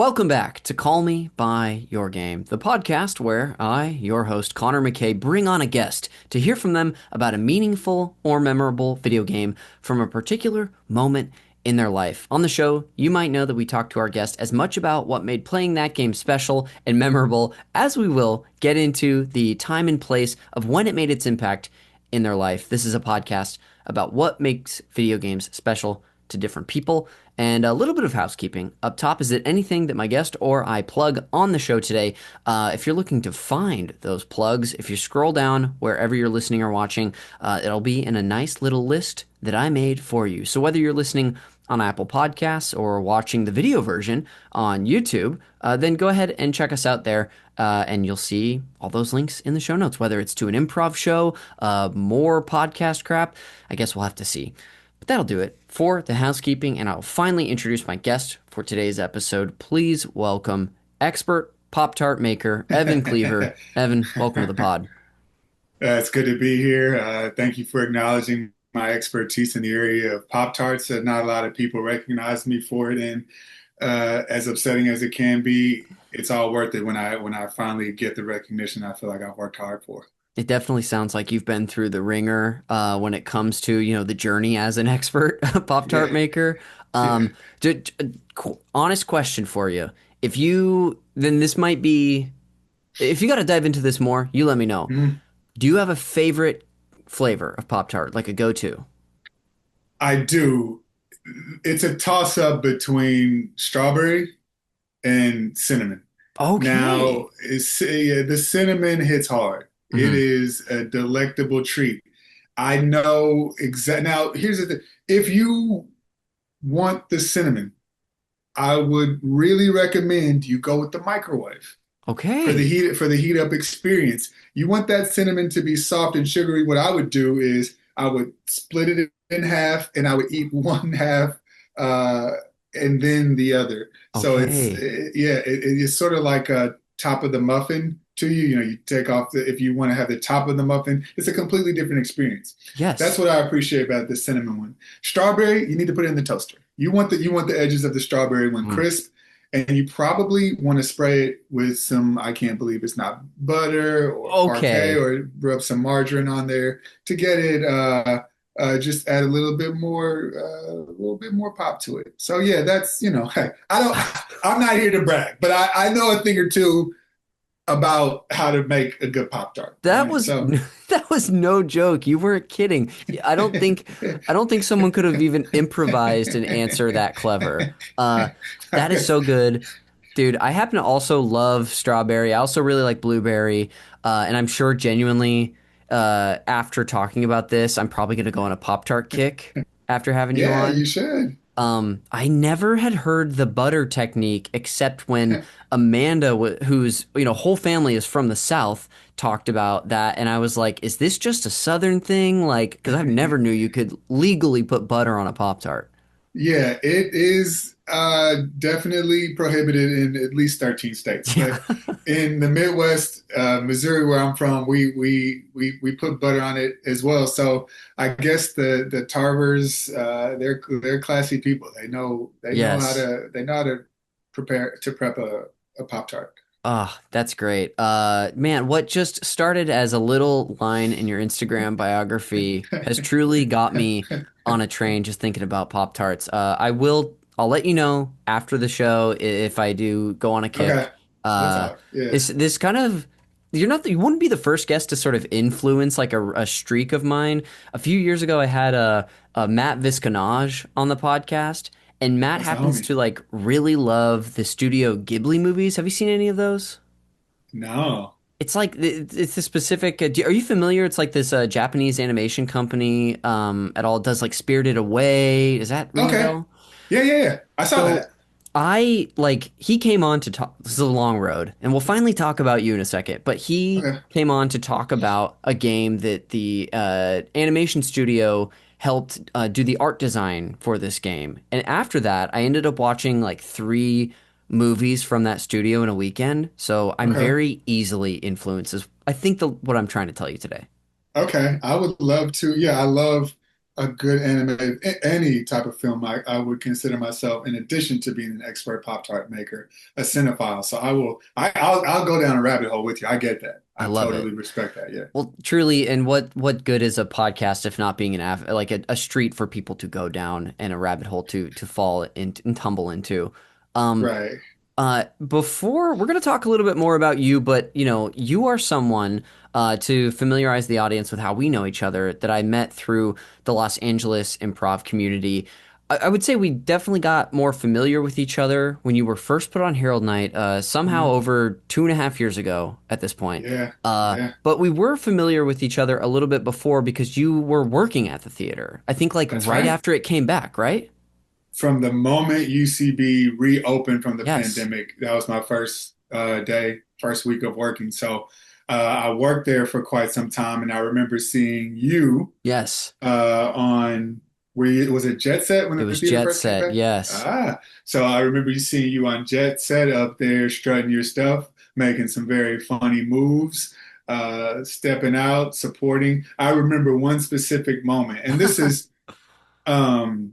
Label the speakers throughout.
Speaker 1: Welcome back to Call Me by Your Game, the podcast where I, your host, Connor McCabe, bring on a guest to hear from them about a meaningful or memorable video game from a particular moment in their life. On the show, you might know that we talk to our guest as much about what made playing that game special and memorable as we will get into the time and place of when it made its impact in their life. This is a podcast about what makes video games special to different people. And a little bit of housekeeping. Up top, is it anything that my guest or I plug on the show today? If you're looking to find those plugs, if you scroll down wherever you're listening or watching, it'll be in a nice little list that I made for you. So whether you're listening on Apple Podcasts or watching the video version on YouTube, then go ahead and check us out there. And you'll see all those links in the show notes, whether it's to an improv show, more podcast crap. I guess we'll have to see. But that'll do it for the housekeeping, and I'll finally introduce my guest for today's episode. Please welcome expert Pop-Tart maker, Evan Cleaver. Evan, welcome to the pod.
Speaker 2: It's good to be here. Thank you for acknowledging my expertise in the area of Pop-Tarts. Not a lot of people recognize me for it, and as upsetting as it can be, it's all worth it when I finally get the recognition I feel like I've worked hard for.
Speaker 1: It definitely sounds like you've been through the ringer when it comes to, the journey as an expert Pop-Tart
Speaker 2: Yeah,
Speaker 1: maker.
Speaker 2: yeah.
Speaker 1: Um, Honest question for you. Then this might be, if you got to dive into this more, you let me know.
Speaker 2: Mhm.
Speaker 1: Do you have a favorite flavor of Pop-Tart, like a go-to?
Speaker 2: I do. It's a toss-up between strawberry and cinnamon.
Speaker 1: Okay.
Speaker 2: Now, yeah, the cinnamon hits hard. It
Speaker 1: Hmm.
Speaker 2: is a delectable treat. I know exact. Now, here's the thing. If you want the cinnamon, I would really recommend you go with the microwave
Speaker 1: Okay.
Speaker 2: for the heat up experience. You want that cinnamon to be soft and sugary. What I would do is I would split it in half and I would eat one half uh, and then the other. So
Speaker 1: Okay.
Speaker 2: yeah, it's sort of like a top of the muffin to you. You know, you take off if you want to have the top of the muffin, it's a completely different experience. That's
Speaker 1: Yes.
Speaker 2: what I appreciate about the cinnamon one. Strawberry, you need to put it in the toaster. You want the edges of the strawberry one
Speaker 1: Mm.
Speaker 2: crisp, and you probably want to spray it with some, I can't believe it's not butter or parquet,
Speaker 1: Okay.
Speaker 2: or rub some margarine on there to get it just add a little bit more pop to it. So yeah, that's, hey, I'm not here to brag, but I know a thing or two about how to make a good Pop Tart. All
Speaker 1: That
Speaker 2: right.
Speaker 1: was
Speaker 2: So
Speaker 1: that was no joke. You weren't kidding. I don't think someone could have even improvised an answer that clever. That is so good. Dude, I happen to also love strawberry. I also really like blueberry. And I'm sure genuinely after talking about this, I'm probably gonna go on a Pop-Tart kick after having you
Speaker 2: yeah,
Speaker 1: on.
Speaker 2: you should.
Speaker 1: I never had heard the butter technique except when Amanda, whose whole family is from the South, talked about that, and I was like, "Is this just a Southern thing?" Like, because I've never knew you could legally put butter on a Pop Tart.
Speaker 2: Yeah, it is definitely prohibited in at least 13 states. But in the Midwest, Missouri, where I'm from, we put butter on it as well. So I guess the Tarvers, they're classy people.
Speaker 1: Yes.
Speaker 2: They know how to prep a Pop Tart.
Speaker 1: Ah, that's great. Man, what just started as a little line in your Instagram biography has truly got me on a train just thinking about Pop Tarts. I'll let you know after the show if I do go on a
Speaker 2: Okay,
Speaker 1: kick.
Speaker 2: we'll
Speaker 1: Uh,
Speaker 2: talk. Yeah.
Speaker 1: this kind of you wouldn't be the first guest to sort of influence like a streak of mine. A few years ago, I had a Matt Visconage on the podcast. And Matt
Speaker 2: That's a
Speaker 1: happens
Speaker 2: homie.
Speaker 1: to like really love the Studio Ghibli movies. Have you seen any of those?
Speaker 2: No.
Speaker 1: It's like it's a specific. Are you familiar? It's like this Japanese animation company. At all does like Spirited Away. Does that ring a
Speaker 2: Okay.
Speaker 1: bell?
Speaker 2: Yeah, yeah, yeah. I saw
Speaker 1: So
Speaker 2: that.
Speaker 1: I like he came on to talk. This is a long road, and we'll finally talk about you in a second. But he
Speaker 2: Okay.
Speaker 1: came on to talk about a game that the animation studio helped do the art design for this game. And after that, I ended up watching like three movies from that studio in a weekend. So I'm
Speaker 2: Okay.
Speaker 1: very easily influenced. Is I think what I'm trying to tell you today.
Speaker 2: Okay, I would love to. Yeah, I love. a good anime, any type of film, I would consider myself, in addition to being an expert Pop-Tart maker, a cinephile. So I'll go down a rabbit hole with you. I get that.
Speaker 1: I
Speaker 2: I
Speaker 1: love it.
Speaker 2: totally respect that. Yeah.
Speaker 1: Well, truly, and what good is a podcast if not being like a street for people to go down and a rabbit hole to fall in and tumble into? Um,
Speaker 2: Right.
Speaker 1: Before we're going to talk a little bit more about you, but you are someone to familiarize the audience with how we know each other that I met through the Los Angeles improv community. I would say we definitely got more familiar with each other when you were first put on Herald Night, somehow
Speaker 2: Mhm.
Speaker 1: over 2.5 years ago at this point.
Speaker 2: Yeah. Yeah.
Speaker 1: But we were familiar with each other a little bit before because you were working at the theater. I think like
Speaker 2: That's
Speaker 1: right
Speaker 2: right.
Speaker 1: after it came back, right?
Speaker 2: From the moment UCB reopened from the
Speaker 1: Yes.
Speaker 2: pandemic, that was my first day, first week of working. So I worked there for quite some time, and I remember seeing you
Speaker 1: Yes.
Speaker 2: on was it Jet Set when
Speaker 1: It
Speaker 2: the
Speaker 1: was
Speaker 2: theater
Speaker 1: Jet
Speaker 2: first came
Speaker 1: Set.
Speaker 2: back?
Speaker 1: Yes.
Speaker 2: So I remember you seeing you on Jet Set up there strutting your stuff, making some very funny moves, stepping out, supporting. I remember one specific moment, and this is um,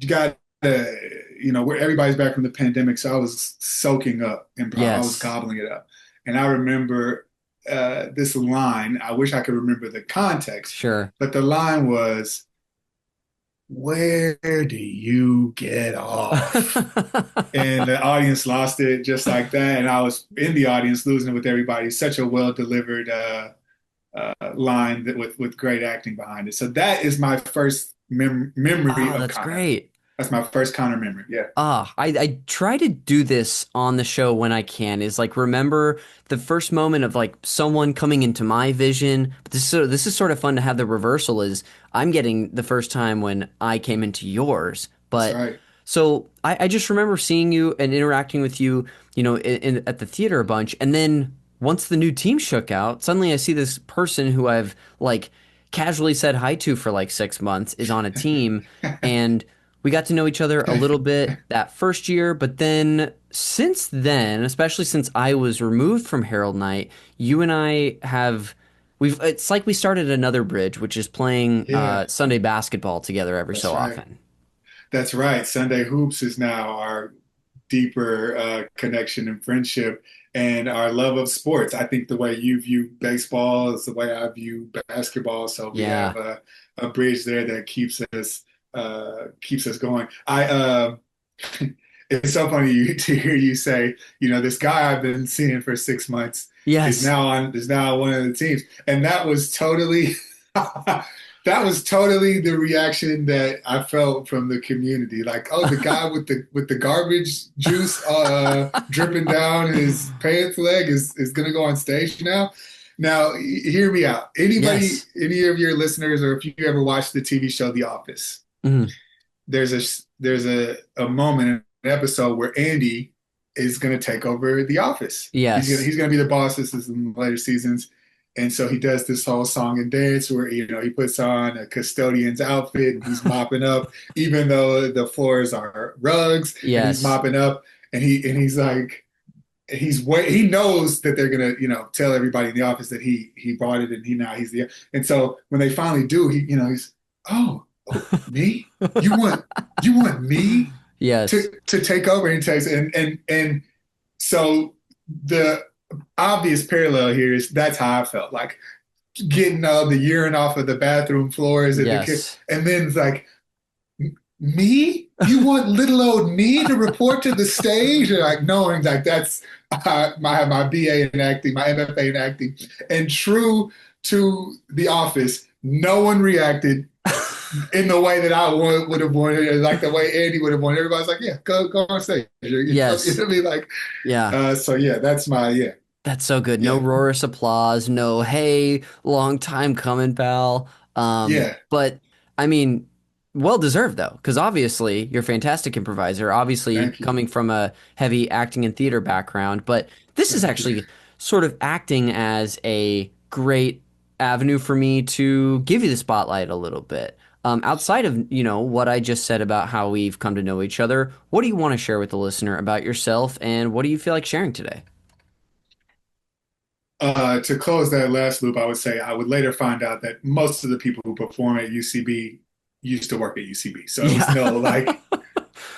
Speaker 2: you got where everybody's back from the pandemic, so I was soaking up improv. I was
Speaker 1: Yes.
Speaker 2: gobbling it up, and I remember this line. I wish I could remember the context,
Speaker 1: Sure.
Speaker 2: but the line was, "Where do you get off?" And the audience lost it just like that, and I was in the audience losing it with everybody. Such a well delivered line that with great acting behind it. So that is my first memory
Speaker 1: Oh,
Speaker 2: of
Speaker 1: that's
Speaker 2: Connor.
Speaker 1: great.
Speaker 2: That's my first Connor memory. Yeah.
Speaker 1: I try to do this on the show when I can, is like remember the first moment of like someone coming into my vision. But this is sort of fun to have the reversal is I'm getting the first time when I came into yours.
Speaker 2: That's
Speaker 1: But
Speaker 2: right.
Speaker 1: so I just remember seeing you and interacting with you, at the theater a bunch. And then once the new team shook out, suddenly I see this person who I've like casually said hi to for like 6 months is on a team and we got to know each other a little bit that first year, but then since then, especially since I was removed from Herald Night, you and I have we've it's like we started another bridge, which is playing
Speaker 2: Yeah,
Speaker 1: Sunday basketball together every
Speaker 2: that's
Speaker 1: so
Speaker 2: right.
Speaker 1: often.
Speaker 2: That's right. Sunday Hoops is now our deeper connection and friendship and our love of sports. I think the way you view baseball is the way I view basketball. So we
Speaker 1: Yeah.
Speaker 2: have a bridge there that keeps us going. It's so funny to hear you say, this guy I've been seeing for 6 months
Speaker 1: Yes.
Speaker 2: is now on one of the teams, and that was totally that was totally the reaction that I felt from the community. Like, oh, the guy with the garbage juice dripping down his pants leg is gonna go on stage now. Now, hear me out.
Speaker 1: Yes.
Speaker 2: Any of your listeners, or if you ever watched the TV show The Office,
Speaker 1: Mhm.
Speaker 2: there's a moment, an episode where Andy is going to take over the office.
Speaker 1: Yes.
Speaker 2: He's going to be the boss. This is in the later seasons, and so he does this whole song and dance where he puts on a custodian's outfit and he's mopping up, even though the floors are rugs, and he's
Speaker 1: Yes.
Speaker 2: mopping up, and he's like he knows that they're gonna tell everybody in the office that he bought it and he's the and so when they finally do he's oh, me, you want me
Speaker 1: Yes.
Speaker 2: to take over and take and so the obvious parallel here is that's how I felt like getting the urine off of the bathroom floors at the kid,
Speaker 1: Yes.
Speaker 2: and then it's like me? You want little old me to report to the stage? And like knowing like that's my BA in acting, my MFA in acting, and true to The Office, no one reacted in the way that I would have wanted, like the way Andy would have wanted. Everybody's like, yeah, go on stage. You
Speaker 1: Yes.
Speaker 2: know what I mean? Like,
Speaker 1: Yeah.
Speaker 2: so yeah, that's my
Speaker 1: That's so good. No
Speaker 2: yeah,
Speaker 1: roarous applause. No, hey, long time coming, pal.
Speaker 2: yeah.
Speaker 1: But I mean, well deserved though, because obviously you're a fantastic improviser. Obviously
Speaker 2: Thank you,
Speaker 1: coming from a heavy acting and theater background, but this is
Speaker 2: thank you.
Speaker 1: actually sort of acting as a great avenue for me to give you the spotlight a little bit. Outside of, what I just said about how we've come to know each other, what do you want to share with the listener about yourself and what do you feel like sharing today?
Speaker 2: To close that last loop, I would say I would later find out that most of the people who perform at UCB used to work at UCB, so it was
Speaker 1: Yeah.
Speaker 2: no like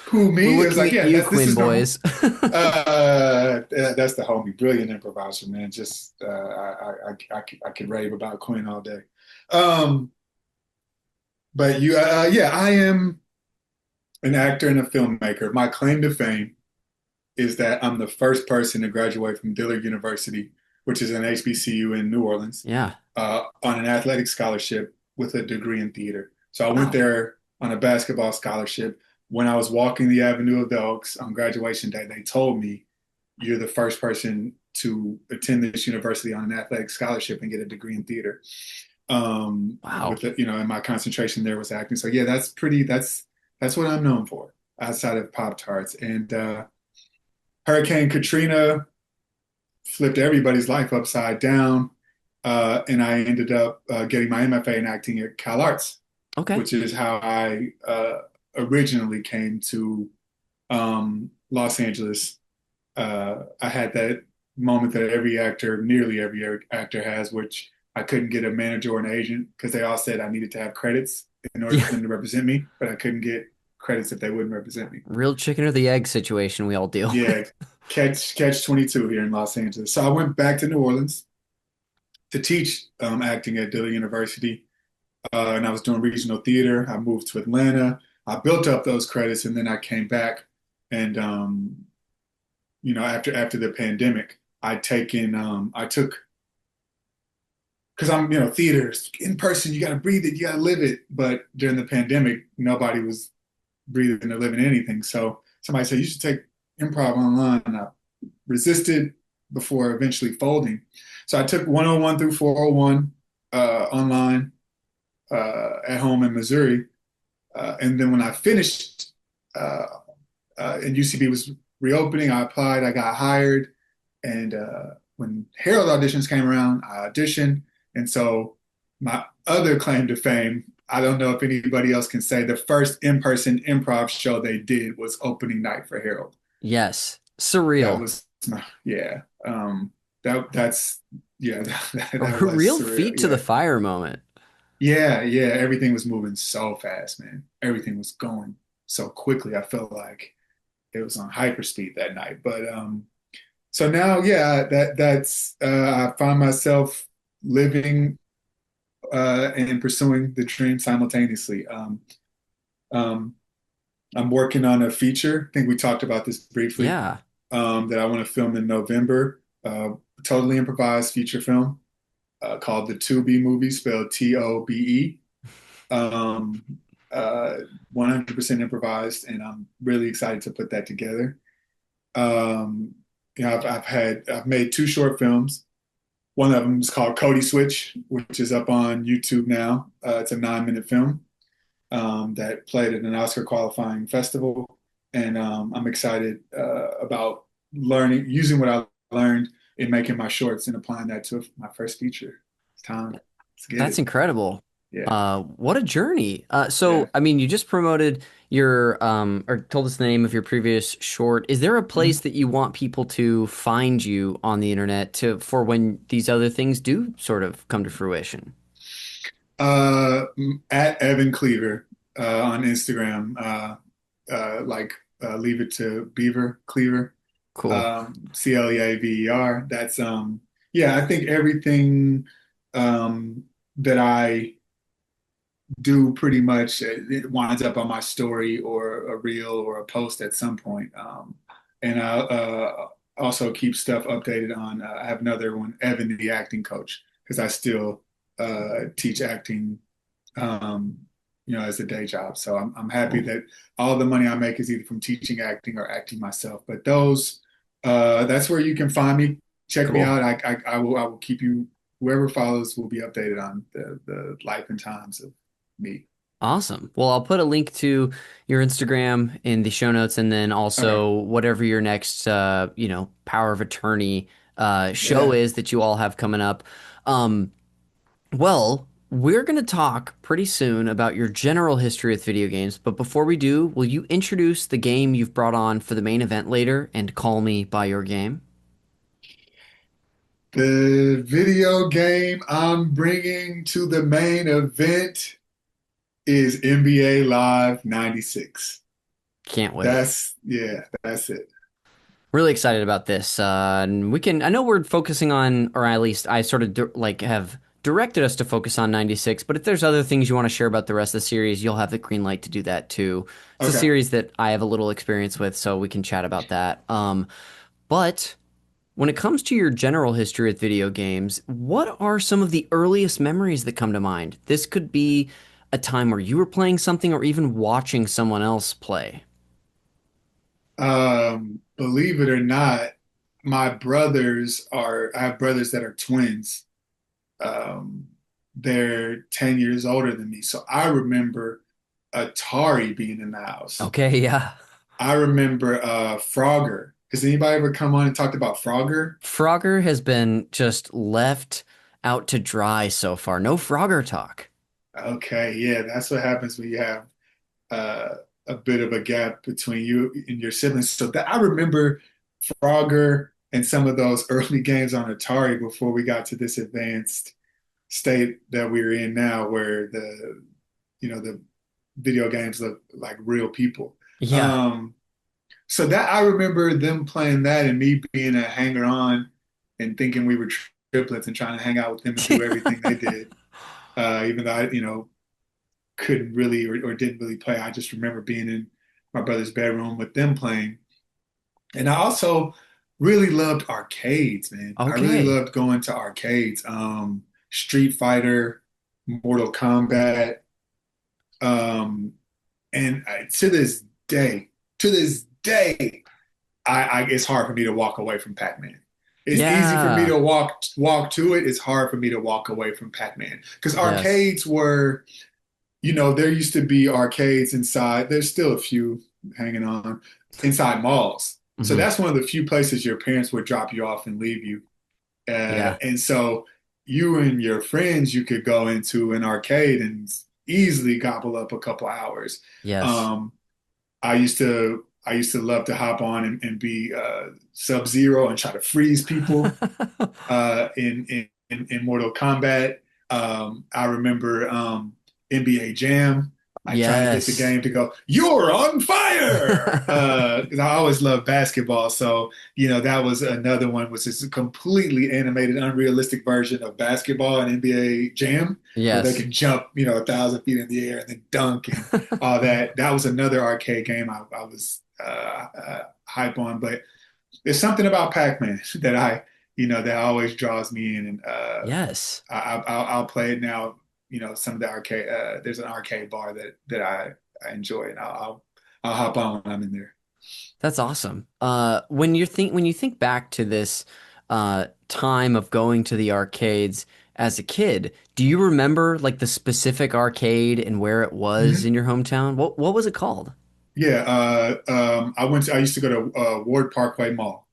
Speaker 2: who
Speaker 1: We're
Speaker 2: me. It was
Speaker 1: looking
Speaker 2: like,
Speaker 1: at
Speaker 2: yeah,
Speaker 1: you,
Speaker 2: this
Speaker 1: Quinn
Speaker 2: is normal.
Speaker 1: boys.
Speaker 2: That's the homie, brilliant improviser, man. Just I could rave about Quinn all day. Um, but yeah, I am an actor and a filmmaker. My claim to fame is that I'm the first person to graduate from Dillard University, which is an HBCU in New Orleans,
Speaker 1: Yeah.
Speaker 2: on an athletic scholarship with a degree in theater. So I went
Speaker 1: Wow.
Speaker 2: there on a basketball scholarship. When I was walking the Avenue of the Oaks on graduation day, they told me, "You're the first person to attend this university on an athletic scholarship and get a degree in theater."
Speaker 1: Wow.
Speaker 2: And my concentration there was acting. So yeah, that's what I'm known for outside of Pop-Tarts. And Hurricane Katrina flipped everybody's life upside down. And I ended up getting my MFA in acting at Cal Arts,
Speaker 1: Okay.
Speaker 2: which is how I originally came to Los Angeles. I had that moment that nearly every actor has, which I couldn't get a manager or an agent because they all said I needed to have credits in order for
Speaker 1: Yeah.
Speaker 2: them to represent me, but I couldn't get credits if they wouldn't represent me.
Speaker 1: Real chicken or the egg situation we all deal with.
Speaker 2: Yeah, catch 22 here in Los Angeles. So I went back to New Orleans to teach acting at Dillard University, and I was doing regional theater. I moved to Atlanta. I built up those credits, and then I came back. And after the pandemic, I took because theaters in person. You got to breathe it, you got to live it. But during the pandemic, nobody was breathing or living anything. So somebody said you should take improv online, and I resisted before eventually folding. So I took 101 through 401 online at home in Missouri. And then when I finished uh, and UCB was reopening, I applied, I got hired. And when Herald auditions came around, I auditioned. And so my other claim to fame, I don't know if anybody else can say, the first in-person improv show they did was opening night for Herald.
Speaker 1: Yes.
Speaker 2: That
Speaker 1: Surreal.
Speaker 2: was yeah. That's yeah,
Speaker 1: A
Speaker 2: that was
Speaker 1: real
Speaker 2: surreal.
Speaker 1: feet to the
Speaker 2: Yeah.
Speaker 1: fire moment.
Speaker 2: Yeah. Everything was moving so fast, man. Everything was going so quickly. I felt like it was on hyperspeed that night. But so now, yeah, that's I find myself living and pursuing the dream simultaneously. Um, I'm working on a feature. I think we talked about this briefly.
Speaker 1: Yeah.
Speaker 2: That I want to film in November. Totally improvised feature film called the To Be Movie, spelled TOBE. Um, 100% improvised, and I'm really excited to put that together. Um, I've made two short films. One of them is called Cody Switch, which is up on YouTube now. It's a 9-minute film that played at an Oscar qualifying festival, and I'm excited about using what I learned in making my shorts and applying that to my first feature. It's time. Let's get
Speaker 1: That's
Speaker 2: it.
Speaker 1: incredible.
Speaker 2: Yeah,
Speaker 1: What a journey.
Speaker 2: yeah.
Speaker 1: So, I mean, you just promoted your, or told us the name of your previous short. Is there a
Speaker 2: Mhm.
Speaker 1: place that you want people to find you on the internet for when these other things do sort of come to fruition?
Speaker 2: Uh, at Evan Cleaver on Instagram, like leave it to Beaver Cleaver,
Speaker 1: Cool.
Speaker 2: Cleaver. Yeah, I think everything that I do pretty much it winds up on my story or a reel or a post at some point. And I also keep stuff updated on. I have another one, Evan the acting coach, because I still teach acting, um, as a day job. So I'm happy
Speaker 1: Cool.
Speaker 2: that all the money I make is either from teaching acting or acting myself. But that's where you can find me. Check me
Speaker 1: Cool.
Speaker 2: out. I will keep you. Whoever follows will be updated on the life and times of me.
Speaker 1: Awesome. Well, I'll put a link to your Instagram in the show notes and then
Speaker 2: Okay.
Speaker 1: also whatever your next, power of attorney show
Speaker 2: Yeah.
Speaker 1: is that you all have coming up. Um, Well, we're going to talk pretty soon about your general history with video games, but before we do, will you introduce the game you've brought on for the main event later and call me by your game?
Speaker 2: The video game I'm bringing to the main event is NBA Live 96.
Speaker 1: Can't wait.
Speaker 2: That's it.
Speaker 1: Really excited about this. And I know we're focusing on, or at least I sort of like have directed us to focus on 96, but if there's other things you want to share about the rest of the series, you'll have the green light to do that too. It's a
Speaker 2: Okay.
Speaker 1: series that I have a little experience with, so we can chat about that. But when it comes to your general history with video games, what are some of the earliest memories that come to mind? This could be a time where you were playing something or even watching someone else play.
Speaker 2: Believe it or not, I have brothers that are twins. Um, they're 10 years older than me. So I remember Atari being in the house.
Speaker 1: Okay, yeah.
Speaker 2: I remember Frogger. Has anybody ever come on and talked about Frogger?
Speaker 1: Frogger has been just left out to dry so far. No Frogger talk.
Speaker 2: Okay, yeah, that's what happens when you have uh, a bit of a gap between you and your siblings. So that I remember Frogger and some of those early games on Atari before we got to this advanced state that we're in now, where the video games look like real people.
Speaker 1: Yeah.
Speaker 2: Um, so that I remember them playing that and me being a hanger on and thinking we were triplets and trying to hang out with them and do everything they did. Even though I couldn't really or didn't really play. I just remember being in my brother's bedroom with them playing. And I also really loved arcades, man. I really
Speaker 1: Okay.
Speaker 2: loved going to arcades. Street Fighter, Mortal Kombat. Um, and to this day, it's hard for me to walk away from Pac-Man. It's easy for me
Speaker 1: Yeah.
Speaker 2: to walk to it. It's hard for me to walk away from Pac-Man because
Speaker 1: Yes.
Speaker 2: arcades were, there used to be arcades inside. There's still a few hanging on inside malls. So
Speaker 1: Hmm.
Speaker 2: that's one of the few places your parents would drop you off and leave you.
Speaker 1: Yeah.
Speaker 2: And so you and your friends, you could go into an arcade and easily gobble up a couple hours.
Speaker 1: Yes.
Speaker 2: Um, I used to love to hop on and be Sub-Zero and try to freeze people in Mortal Kombat. I remember NBA Jam. I try to get the
Speaker 1: Yes.
Speaker 2: game to go, "You're on fire!" 'Cause I always loved basketball, so that was another one, which is a completely animated, unrealistic version of basketball and NBA Jam, where they
Speaker 1: Yes.
Speaker 2: can jump, 1,000 feet in the air and then dunk and all that. That was another arcade game I was hype on, but there's something about Pac-Man that always draws me in, and
Speaker 1: Yes.
Speaker 2: I'll play it now. Some of the arcade. There's an arcade bar that I enjoy, and I'll hop on when I'm in there.
Speaker 1: That's awesome. When you think back to this time of going to the arcades as a kid, do you remember like the specific arcade and where it was
Speaker 2: Mhm.
Speaker 1: in your hometown? What was it called?
Speaker 2: Yeah, I used to go to Ward Parkway Mall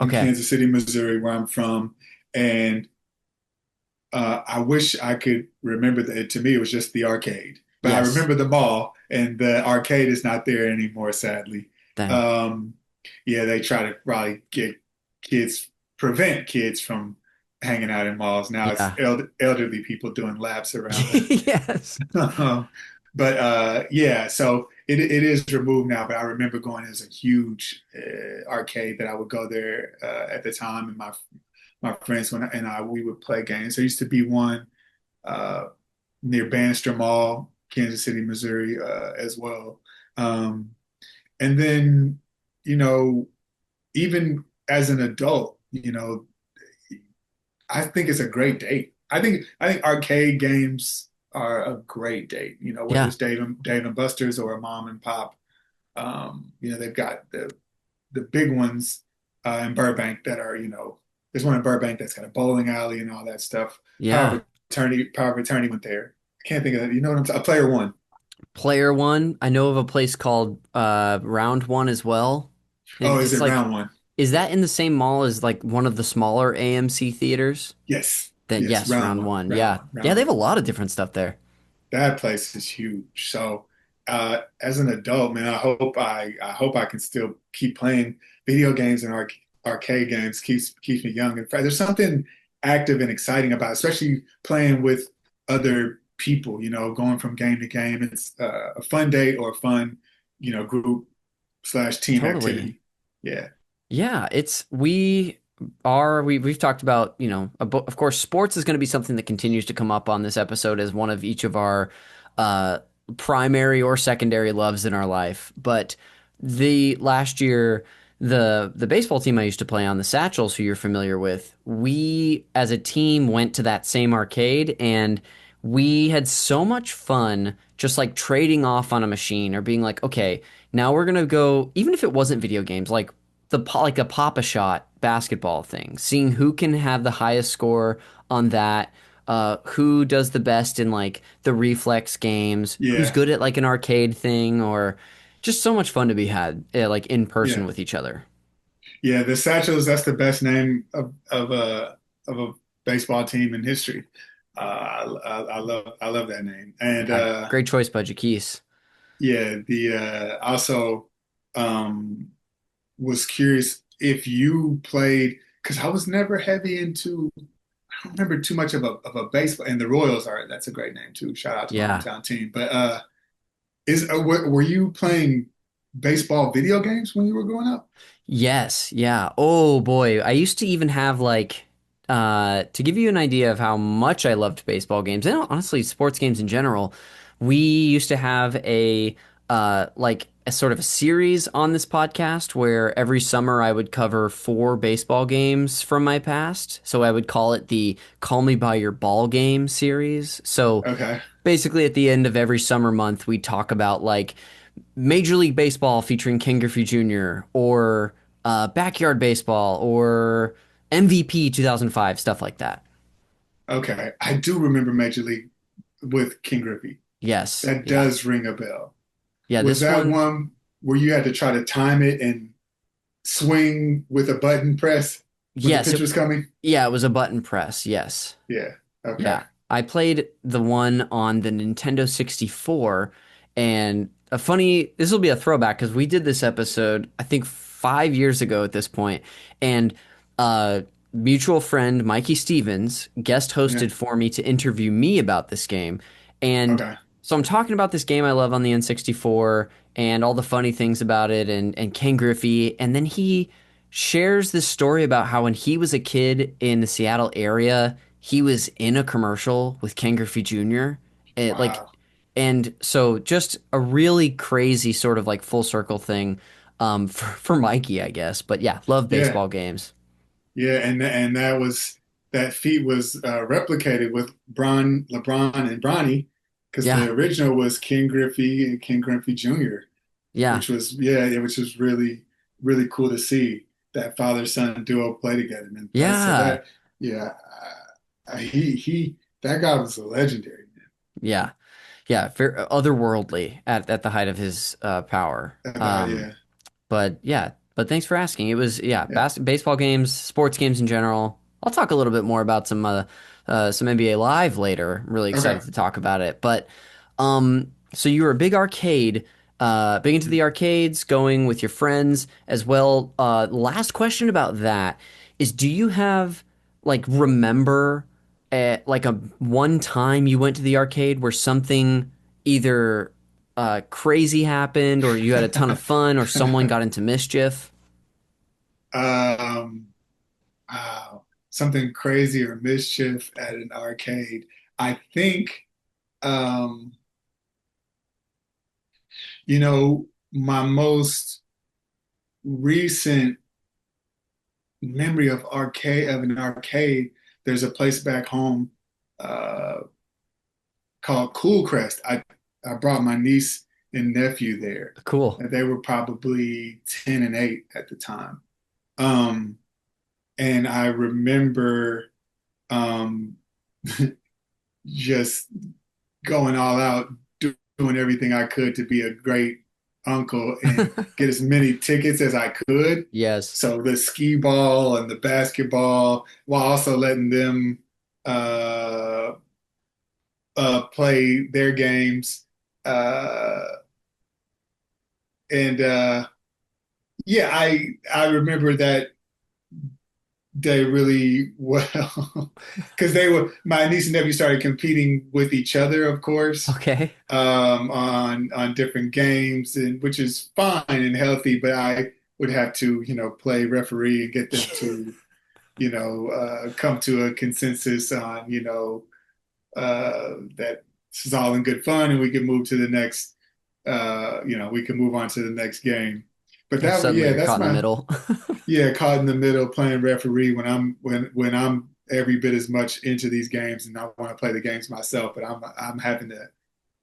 Speaker 2: in
Speaker 1: Okay.
Speaker 2: Kansas City, Missouri, where I'm from, and I wish I could remember that. To me, it was just the arcade, but I
Speaker 1: Yes.
Speaker 2: remember the mall, and the arcade is not there anymore, sadly.
Speaker 1: Dang.
Speaker 2: Um, yeah, they try to probably prevent kids from hanging out in malls. Now it's
Speaker 1: Yeah.
Speaker 2: elderly people doing laps around them.
Speaker 1: Yes.
Speaker 2: But yeah, so it is removed now. But I remember going as a huge arcade that I would go there at the time, and my friends and I we would play games. There used to be one uh, near Bannister Mall, Kansas City, Missouri, as well. Um, and then, you know, even as an adult, I think it's a great date. I think arcade games are a great date. Whether
Speaker 1: Yeah.
Speaker 2: it's Dave and Buster's or a mom and pop. They've got the big ones in Burbank that are, there's one in Burbank that's got a bowling alley and all that stuff.
Speaker 1: Yeah.
Speaker 2: Power of Attorney went there. I can't think of that. You know what I'm saying? A Player One.
Speaker 1: Player One. I know of a place called Round One as well.
Speaker 2: Oh, is
Speaker 1: It's
Speaker 2: it
Speaker 1: like,
Speaker 2: round one?
Speaker 1: is that in the same mall as like one of the smaller AMC theaters?
Speaker 2: Yes.
Speaker 1: Then
Speaker 2: Yes,
Speaker 1: yes,
Speaker 2: round
Speaker 1: Round
Speaker 2: one.
Speaker 1: One.
Speaker 2: Round
Speaker 1: Yeah.
Speaker 2: one.
Speaker 1: Yeah,
Speaker 2: Round
Speaker 1: they have
Speaker 2: one.
Speaker 1: a lot of different stuff there.
Speaker 2: That place is huge. So, as an adult, man, I hope I can still keep playing video games and arcade games. Keeps me young. In fact, there's something active and exciting about it, especially playing with other people, going from game to game. It's a fun day or a fun, group slash team
Speaker 1: Totally.
Speaker 2: activity. Yeah.
Speaker 1: Yeah, it's we've talked about, of course sports is going to be something that continues to come up on this episode as one of each of our uh primary or secondary loves in our life. But the last year the baseball team I used to play on, the Satchels, who you're familiar with, we as a team went to that same arcade and we had so much fun just like trading off on a machine or being like, okay, now we're gonna go, even if it wasn't video games, like like a pop a shot basketball thing, seeing who can have the highest score on that, who does the best in like the reflex games, who's
Speaker 2: Yeah.
Speaker 1: good at like an arcade thing, or just so much fun to be had like in person
Speaker 2: Yeah.
Speaker 1: with each other.
Speaker 2: Yeah. The Satchels, that's the best name of a baseball team in history. I love that name. And
Speaker 1: Yeah, great choice, Budgie Keys.
Speaker 2: yeah, the also um was curious if you played, because I was never heavy into, I don't remember too much of a baseball, and the Royals are, that's a great name too. Shout out to my
Speaker 1: Yeah.
Speaker 2: hometown team. But were you playing baseball video games when you were growing up?
Speaker 1: Yes, yeah. Oh boy, I used to even have like to give you an idea of how much I loved baseball games and honestly sports games in general, we used to have a like a sort of a series on this podcast where every summer I would cover four baseball games from my past. So I would call it the Call Me by Your Ball Game series. So
Speaker 2: Okay.
Speaker 1: basically at the end of every summer month we talk about like Major League Baseball featuring Ken Griffey Jr. or Backyard Baseball or MVP 2005, stuff like that.
Speaker 2: Okay. I do remember Major League with King Griffey.
Speaker 1: Yes,
Speaker 2: That
Speaker 1: yeah,
Speaker 2: does ring a bell.
Speaker 1: yeah.
Speaker 2: Was
Speaker 1: This
Speaker 2: that
Speaker 1: one,
Speaker 2: one where you had to try to time it and swing with a button press when the
Speaker 1: yes,
Speaker 2: pitch was coming?
Speaker 1: yeah, it was a button press. Yes,
Speaker 2: Yeah. Okay.
Speaker 1: yeah. I played the one on the Nintendo 64, and this will be a throwback because we did this episode, I think 5 years ago at this point, and uh, mutual friend Mikey Stevens guest
Speaker 2: Yeah.
Speaker 1: hosted for me to interview me about this game. And
Speaker 2: Okay.
Speaker 1: so I'm talking about this game I love on the N64 and all the funny things about it and Ken Griffey, and then he shares this story about how when he was a kid in the Seattle area, he was in a commercial with Ken Griffey Jr. Like,
Speaker 2: Wow.
Speaker 1: and so just a really crazy sort of like full circle thing for Mikey, I guess. But yeah, love
Speaker 2: Yeah.
Speaker 1: baseball games.
Speaker 2: Yeah. And that feat was replicated with LeBron and Bronny, because
Speaker 1: Yeah,
Speaker 2: the original was Ken Griffey and Ken Griffey Jr.,
Speaker 1: yeah,
Speaker 2: which was, yeah, which was really, really cool to see that father-son duo play together. And so
Speaker 1: yeah,
Speaker 2: that, yeah, that guy was a legendary,
Speaker 1: yeah, yeah. Otherworldly at the height of his power.
Speaker 2: man. That guy, yeah,
Speaker 1: But yeah, but thanks for asking. It was yeah,
Speaker 2: yeah.
Speaker 1: baseball games, sports games in general. I'll talk a little bit more about some NBA Live later. I'm really
Speaker 2: Okay.
Speaker 1: excited to talk about it. But so you were a big into the arcades, going with your friends as well. Last question about that is, do you have like remember like a one time you went to the arcade where something either crazy happened or you had a ton of fun or someone got into mischief?
Speaker 2: Um, wow, something crazy or mischief at an arcade. I think, um, my most recent memory of an arcade, there's a place back home uh, called Cool Crest. I brought my niece and nephew there,
Speaker 1: Cool.
Speaker 2: and they were probably 10 and 8 at the time. Um, and I remember um, just going all out, doing everything I could to be a great uncle and get as many tickets as I could.
Speaker 1: Yes.
Speaker 2: So the skee ball and the basketball, while also letting them uh, play their games. Uh, and yeah, I remember that they really well because they were my niece and nephew started competing with each other, of course,
Speaker 1: Okay.
Speaker 2: on different games, and which is fine and healthy. But I would have to, play referee and get them to, come to a consensus on, that this is all in good fun, and we can move to the next, we can move on to the next game. But
Speaker 1: Yeah, suddenly
Speaker 2: yeah,
Speaker 1: you're
Speaker 2: that's
Speaker 1: caught in the
Speaker 2: my
Speaker 1: middle.
Speaker 2: yeah, caught in the middle playing referee when I'm every bit as much into these games and I want to play the games myself, but I'm having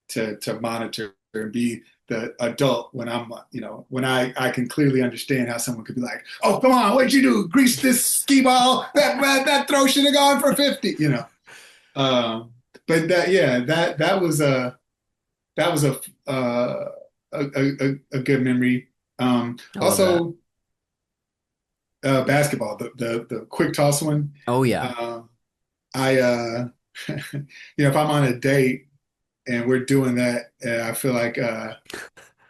Speaker 2: to monitor and be the adult when I'm when I can clearly understand how someone could be like, oh come on, what'd you do? Grease this skee ball? That throw should have gone for 50. Um, but that was a good memory.
Speaker 1: I love that.
Speaker 2: Also basketball, the quick toss one.
Speaker 1: Oh yeah.
Speaker 2: Uh, I if I'm on a date and we're doing that, I feel like I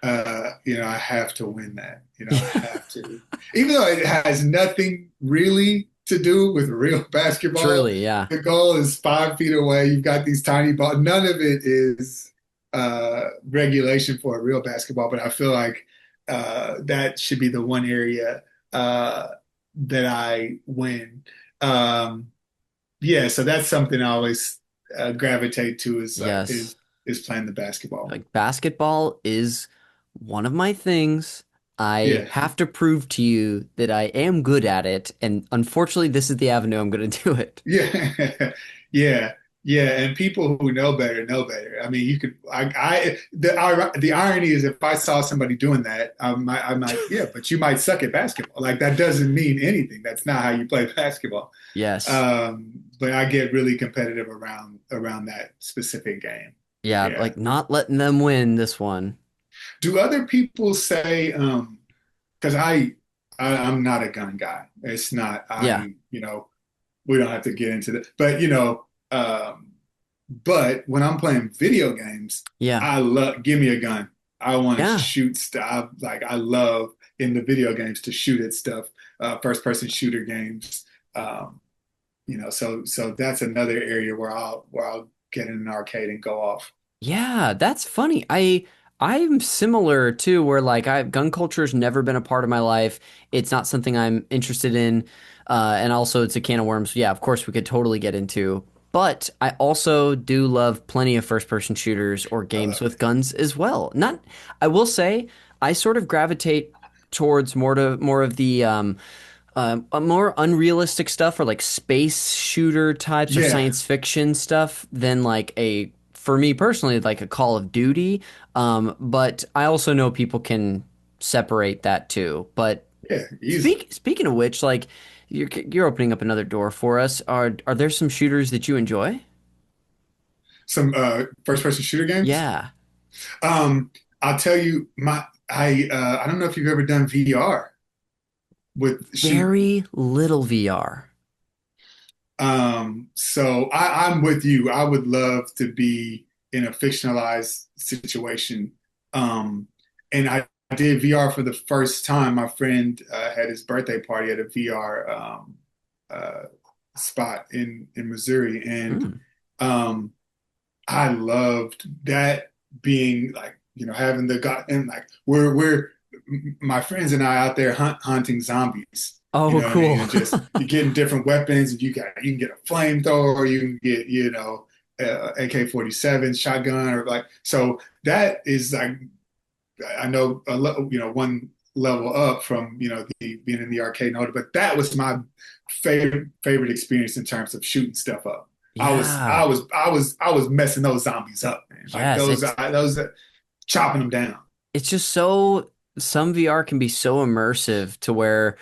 Speaker 2: have to win that. I have to, even though it has nothing really to do with real basketball.
Speaker 1: Truly, yeah.
Speaker 2: The goal is 5 feet away. You've got these tiny balls. None of it is regulation for a real basketball, but I feel like that should be the one area uh, that I win. Um, yeah, so that's something I always gravitate to is like
Speaker 1: Yes.
Speaker 2: is playing the basketball.
Speaker 1: Like basketball is one of my things. I
Speaker 2: Yeah,
Speaker 1: have to prove to you that I am good at it, and unfortunately, this is the avenue I'm going to do it.
Speaker 2: yeah, yeah, yeah. And people who know better know better. I mean, you could. The irony is, if I saw somebody doing that, I might, yeah, but you might suck at basketball. Like that doesn't mean anything. That's not how you play basketball.
Speaker 1: Yes.
Speaker 2: But I get really competitive around that specific game.
Speaker 1: Yeah,
Speaker 2: Yeah.
Speaker 1: like not letting them win this one.
Speaker 2: Do other people say, because I'm not a gun guy. It's not,
Speaker 1: Yeah.
Speaker 2: we don't have to get into that. But, but when I'm playing video games,
Speaker 1: Yeah.
Speaker 2: I love, give me a gun. I want to
Speaker 1: Yeah.
Speaker 2: shoot stuff. Like I love in the video games to shoot at stuff, first person shooter games. Um, so that's another area where I'll get in an arcade and go off.
Speaker 1: Yeah, that's funny. I'm similar too, where like I gun culture's never been a part of my life. It's not something I'm interested in. And also it's a can of worms. Yeah, of course we could totally get into. But I also do love plenty of first person shooters or
Speaker 2: I
Speaker 1: games
Speaker 2: love
Speaker 1: with
Speaker 2: it.
Speaker 1: guns as well. Not I will say I sort of gravitate towards more of the a more unrealistic stuff or like space shooter types or
Speaker 2: Yeah,
Speaker 1: science fiction stuff than like a for me personally like a Call of Duty. But I also know people can separate that too. But
Speaker 2: yeah, easily.
Speaker 1: speaking of which, like you're opening up another door for us. Are there some shooters that you enjoy?
Speaker 2: Some first person shooter games.
Speaker 1: Yeah,
Speaker 2: I'll tell you I don't know if you've ever done VR with shooting.
Speaker 1: very little VR.
Speaker 2: So I'm with you. I would love to be in a fictionalized situation. And I did VR for the first time. My friend had his birthday party at a VR uh, spot in Missouri, and
Speaker 1: Hmm.
Speaker 2: um, I loved that being like, having the god and like we're my friends and I out there hunting zombies. You
Speaker 1: Oh,
Speaker 2: know what I mean?
Speaker 1: cool.
Speaker 2: And just you're getting different weapons, and you can get a flamethrower, you can get AK-47 shotgun, or like so that is like I know one level up from the being in the arcade and all, but that was my favorite experience in terms of shooting stuff up.
Speaker 1: Yeah.
Speaker 2: I was messing those zombies up, man. Like
Speaker 1: Yes,
Speaker 2: those chopping them down.
Speaker 1: it's just so some VR can be so immersive to where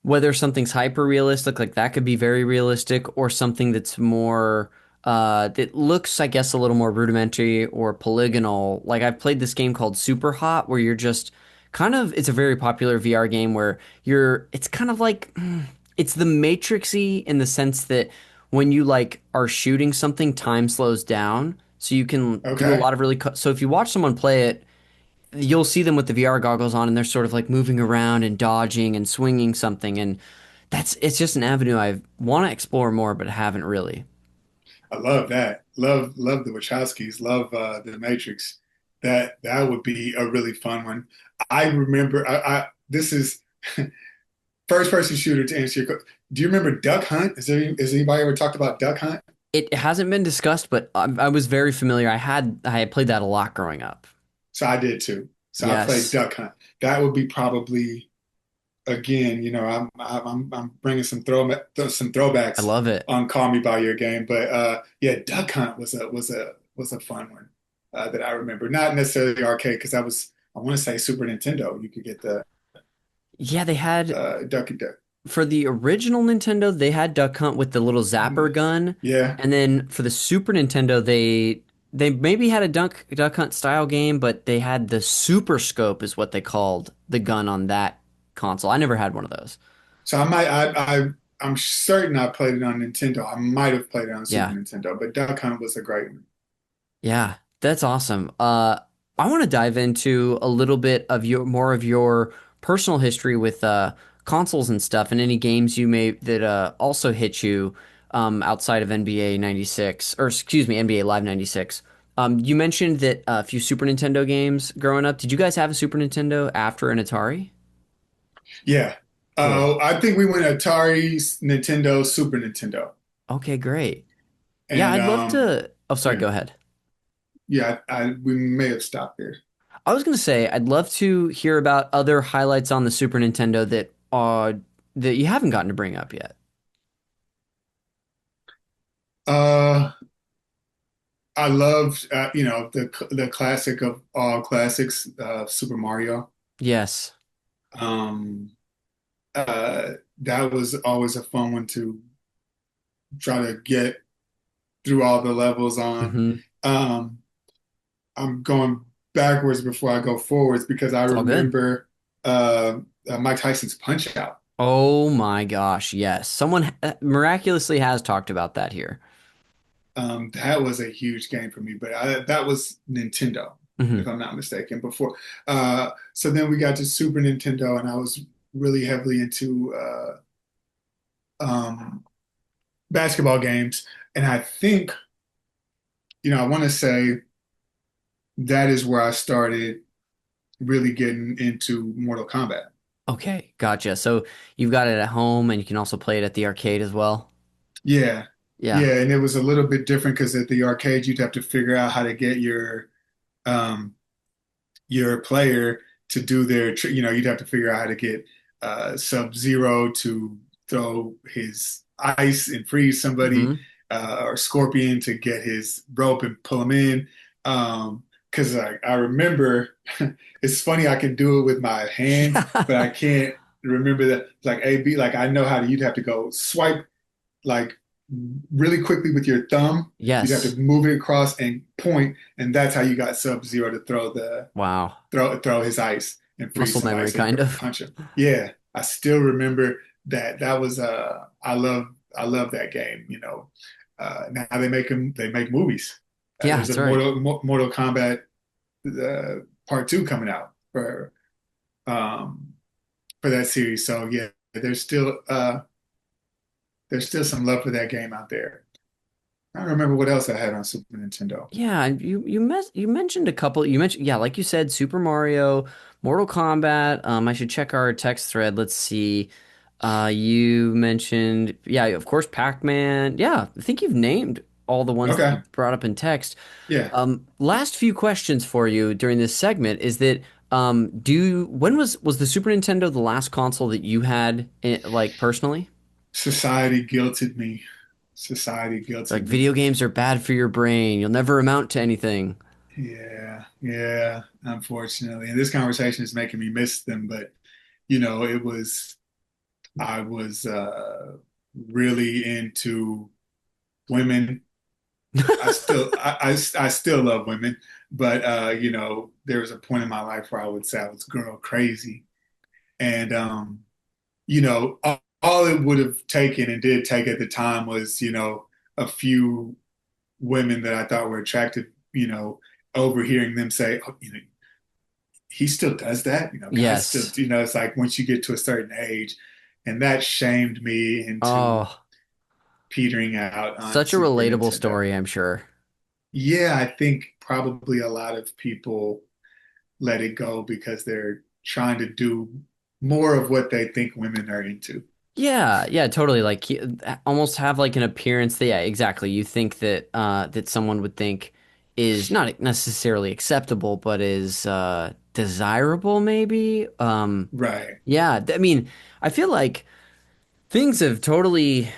Speaker 1: whether something's hyper realistic, like that could be very realistic, or something that's more that looks, I guess, a little more rudimentary or polygonal. Like I've played this game called Super Hot, where you're just kind of it's a very popular VR game where it's kind of like it's the Matrixy in the sense that when you like are shooting something, time slows down. So you can do a
Speaker 2: Okay.
Speaker 1: lot of really so if you watch someone play it, you'll see them with the VR goggles on and they're sort of like moving around and dodging and swinging something and it's just an avenue I want to explore more, but haven't really.
Speaker 2: I love that. Love the Wachowskis. Love the Matrix. That would be a really fun one. I remember. I this is first person shooter to answer your question. Do you remember Duck Hunt? Has anybody ever talked about Duck Hunt?
Speaker 1: It hasn't been discussed, but I was very familiar. I had played that a lot growing up.
Speaker 2: So I did too. So I played
Speaker 1: Yes,
Speaker 2: Duck Hunt. That would be probably again. I'm bringing some
Speaker 1: I
Speaker 2: throwbacks
Speaker 1: love it.
Speaker 2: on Call Me by Your game, but yeah, Duck Hunt was a fun one that I remember. Not necessarily arcade because that was I want to say Super Nintendo. You could get the
Speaker 1: Yeah, they had
Speaker 2: Ducky Duck.
Speaker 1: for the original Nintendo, they had Duck Hunt with the little zapper gun,
Speaker 2: Yeah.
Speaker 1: and then for the Super Nintendo, they maybe had a Duck Hunt style game, but they had the Super Scope is what they called the gun on that console. I never had one of those.
Speaker 2: So I might I'm certain I played it on Nintendo. I might have played it on Super
Speaker 1: Yeah.
Speaker 2: Nintendo, but Duck Hunt was a great one.
Speaker 1: Yeah, that's awesome. I want to dive into a little bit of your more of your personal history with consoles and stuff, and any games you may that also hit you outside of NBA 96, or excuse me, NBA Live 96. You mentioned that a few Super Nintendo games growing up. Did you guys have a Super Nintendo after an Atari?
Speaker 2: Yeah.
Speaker 1: Cool.
Speaker 2: I think we went Atari, Nintendo, Super Nintendo.
Speaker 1: Okay, great. Yeah,
Speaker 2: And
Speaker 1: I'd love to. Oh, sorry,
Speaker 2: yeah.
Speaker 1: go ahead.
Speaker 2: Yeah, we may have stopped there.
Speaker 1: I was gonna say I'd love to hear about other highlights on the Super Nintendo that you haven't gotten to bring up yet.
Speaker 2: Uh I loved the classic of all classics, Super Mario.
Speaker 1: Yes.
Speaker 2: Um that was always a fun one to try to get through all the levels on.
Speaker 1: Hmm.
Speaker 2: Um I'm going backwards before I go forwards because I
Speaker 1: It's all good.
Speaker 2: remember Mike Tyson's Punch Out.
Speaker 1: Oh my gosh, yes. Someone miraculously has talked about that here.
Speaker 2: That was a huge game for me, but that was Nintendo, if
Speaker 1: Hmm.
Speaker 2: I'm not mistaken. Before, so then we got to Super Nintendo, and I was really heavily into um, basketball games. And I think, I want to say that is where I started really getting into Mortal Kombat.
Speaker 1: Okay, gotcha. So you've got it at home and you can also play it at the arcade as well.
Speaker 2: Yeah,
Speaker 1: Yeah.
Speaker 2: yeah, and it was a little bit different because at the arcade you'd have to figure out how to get um, your player to do you'd have to figure out how to get Sub-Zero to throw his ice and freeze somebody,
Speaker 1: Hmm.
Speaker 2: or Scorpion to get his rope and pull him in. Because I remember, it's funny I can do it with my hand, but I can't remember that like A B. Like I know how to. You'd have to go swipe like really quickly with your thumb. You'd have to
Speaker 1: Yes.
Speaker 2: move it across and point, and that's how you got Sub-Zero to
Speaker 1: Wow.
Speaker 2: throw his ice and freeze
Speaker 1: Muscle
Speaker 2: some
Speaker 1: memory
Speaker 2: ice and
Speaker 1: kind of.
Speaker 2: punch him. Yeah, I still remember that. That was I love that game. Now they make movies.
Speaker 1: Yeah,
Speaker 2: There's a
Speaker 1: that's right.
Speaker 2: Mortal Kombat Part 2 coming out um, for that series. So yeah, there's still some love for that game out there. I don't remember what else I had on Super Nintendo.
Speaker 1: Yeah, you mentioned a couple. You mentioned, yeah, like you said, Super Mario, Mortal Kombat. I should check our text thread. Let's see. You mentioned, yeah, of course, Pac-Man. Yeah, I think you've named all the ones that you
Speaker 2: Okay,
Speaker 1: brought up in text.
Speaker 2: yeah.
Speaker 1: Last few questions for you during this segment is that when was the Super Nintendo the last console that you had like personally?
Speaker 2: Society guilted me. Society
Speaker 1: It's like
Speaker 2: guilted me.
Speaker 1: video games are bad for your brain. You'll never amount to anything.
Speaker 2: Yeah, yeah, unfortunately. And this conversation is making me miss them, but I was really into women. I still love women, but there was a point in my life where I would say I was girl crazy. And all it would have taken and did take at the time was, a few women that I thought were attractive, overhearing them say, oh, he still does that. Guys still,
Speaker 1: Yes.
Speaker 2: it's like once you get to a certain age, and that shamed me into
Speaker 1: Oh,
Speaker 2: petering out on
Speaker 1: such a
Speaker 2: Super
Speaker 1: relatable
Speaker 2: Nintendo.
Speaker 1: story, I'm sure.
Speaker 2: Yeah, I think probably a lot of people let it go because they're trying to do more of what they think women are into.
Speaker 1: Yeah, yeah, totally. Like almost have like an appearance that, yeah, exactly. You think that that someone would think is not necessarily acceptable, but is desirable, maybe.
Speaker 2: Right.
Speaker 1: Yeah, I mean, I feel like things have totally.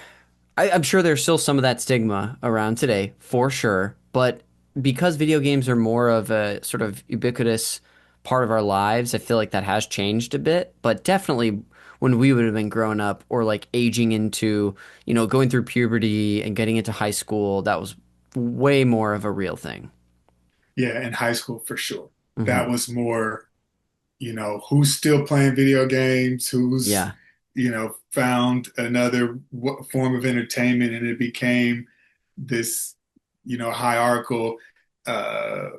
Speaker 1: I'm sure there's still some of that stigma around today, for sure. But because video games are more of a sort of ubiquitous part of our lives, I feel like that has changed a bit. But definitely when we would have been growing up or like aging into, going through puberty and getting into high school, that was way more of a real thing.
Speaker 2: Yeah, in high school for sure.
Speaker 1: Hmm.
Speaker 2: That was more, who's still playing video games, who's,
Speaker 1: Yeah.
Speaker 2: found another form of entertainment, and it became this, hierarchical uh,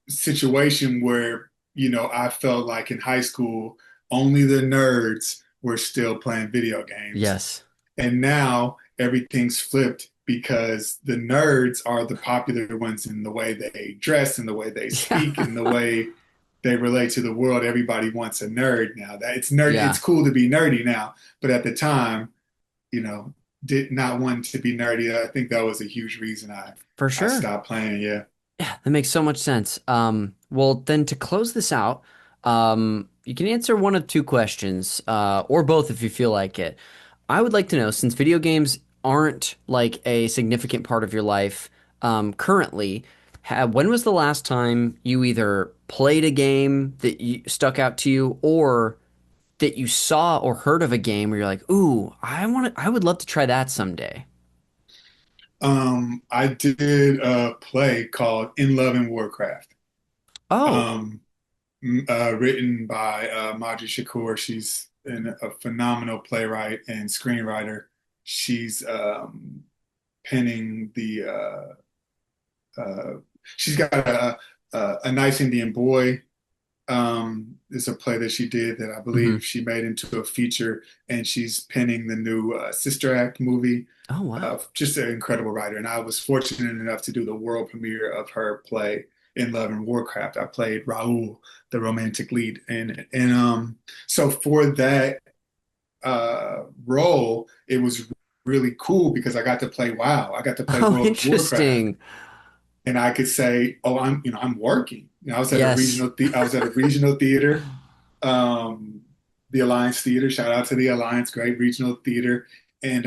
Speaker 2: situation where, I felt like in high school, only the nerds were still playing video games.
Speaker 1: Yes.
Speaker 2: And now everything's flipped because the nerds are the popular ones in the way they dress and the way they speak and the
Speaker 1: Yeah.
Speaker 2: way they relate to the world. Everybody wants a nerd now. That it's nerdy, it's
Speaker 1: Yeah.
Speaker 2: cool to be nerdy now. But at the time, you know, did not want to be nerdy. I think that was a huge reason
Speaker 1: For
Speaker 2: I
Speaker 1: sure.
Speaker 2: stopped playing. Yeah.
Speaker 1: Yeah, that makes so much sense. Well, then to close this out, you can answer one of two questions, or both if you feel like it. I would like to know, since video games aren't like a significant part of your life, currently, when was the last time you either played a game that stuck out to you, or that you saw or heard of a game where you're like, "Ooh, I would love to try that someday."
Speaker 2: I did a play called In Love and Warcraft.
Speaker 1: Oh,
Speaker 2: Um, written by Maji Shakur. She's a phenomenal playwright and screenwriter. She's penning uh, she's got a Nice Indian Boy. Is a play that she did that I
Speaker 1: hmm.
Speaker 2: believe she made into a feature, and she's penning the new Sister Act movie.
Speaker 1: Oh, wow.
Speaker 2: Just an incredible writer, and I was fortunate enough to do the world premiere of her play in Love and Warcraft. I played Raoul, the romantic lead, and so for that role, it was really cool because I got to play WoW. I got to play
Speaker 1: Oh,
Speaker 2: World of Warcraft,
Speaker 1: interesting.
Speaker 2: and I could say, "Oh, I'm working."
Speaker 1: Yes.
Speaker 2: I was at a regional theater, um, the Alliance Theater. Shout out to the Alliance, great regional theater, and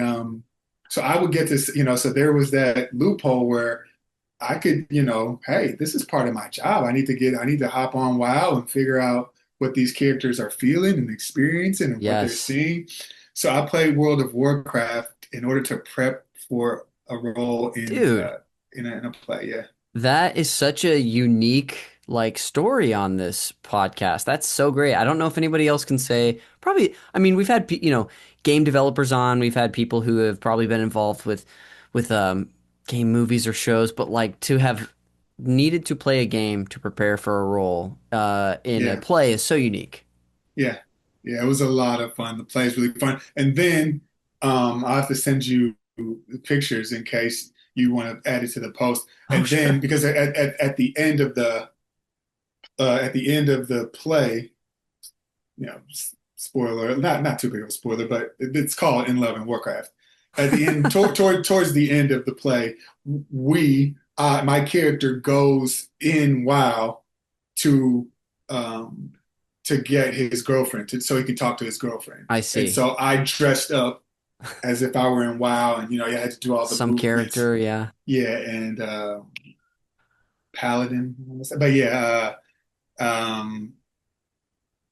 Speaker 2: so I would get to, so there was that loophole where I could, hey, this is part of my job. I need to hop on WoW and figure out what these characters are feeling and experiencing and what they're
Speaker 1: Yes.
Speaker 2: seeing. So I played World of Warcraft in order to prep for a role
Speaker 1: Dude,
Speaker 2: in a play. Yeah,
Speaker 1: that is such a unique like story on this podcast. That's so great. I don't know if anybody else can say probably I mean, we've had game developers on, we've had people who have probably been involved with game movies or shows, but like to have needed to play a game to prepare for a role in a
Speaker 2: yeah,
Speaker 1: play is so unique.
Speaker 2: yeah, yeah. It was a lot of fun. The play is really fun. And then I'll have to send you the pictures in case you want to add it to the post.
Speaker 1: Oh,
Speaker 2: And then
Speaker 1: sure.
Speaker 2: because at the end of the play, spoiler, not too big of a spoiler, but it's called In Love and Warcraft. At the end, towards the end of the play, my character goes in WoW to um, to get his girlfriend, so he can talk to his girlfriend.
Speaker 1: I
Speaker 2: And
Speaker 1: see.
Speaker 2: so I dressed up as if I were in WoW, and you had to do all the
Speaker 1: Some
Speaker 2: movements.
Speaker 1: character, yeah.
Speaker 2: Yeah, and Paladin, but yeah.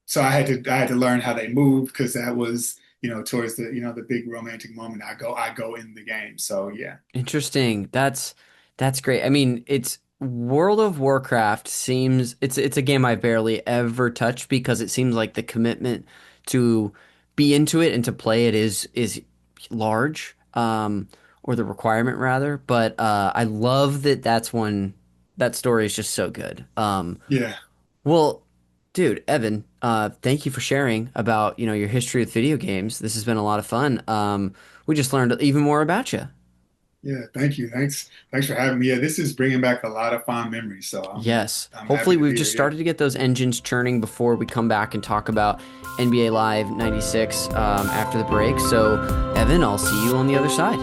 Speaker 2: So I had to learn how they move because that was, towards the big romantic moment. I go in the game. So yeah,
Speaker 1: Interesting. That's great. I mean, it's World of Warcraft seems it's a game I barely ever touched because it seems like the commitment to be into it and to play it is large, or the requirement rather. But I love that that's one that story is just so good.
Speaker 2: yeah,
Speaker 1: Well, dude, Evan, Thank you for sharing about, your history with video games. This has been a lot of fun. We just learned even more about you.
Speaker 2: Yeah, thank you. Thanks for having me. Yeah, this is bringing back a lot of fond memories, so
Speaker 1: Yes.
Speaker 2: I'm happy
Speaker 1: Hopefully,
Speaker 2: to
Speaker 1: we've
Speaker 2: be here.
Speaker 1: just
Speaker 2: Yeah.
Speaker 1: started to get those engines churning before we come back and talk about NBA Live 96 after the break. So, Evan, I'll see you on the other side.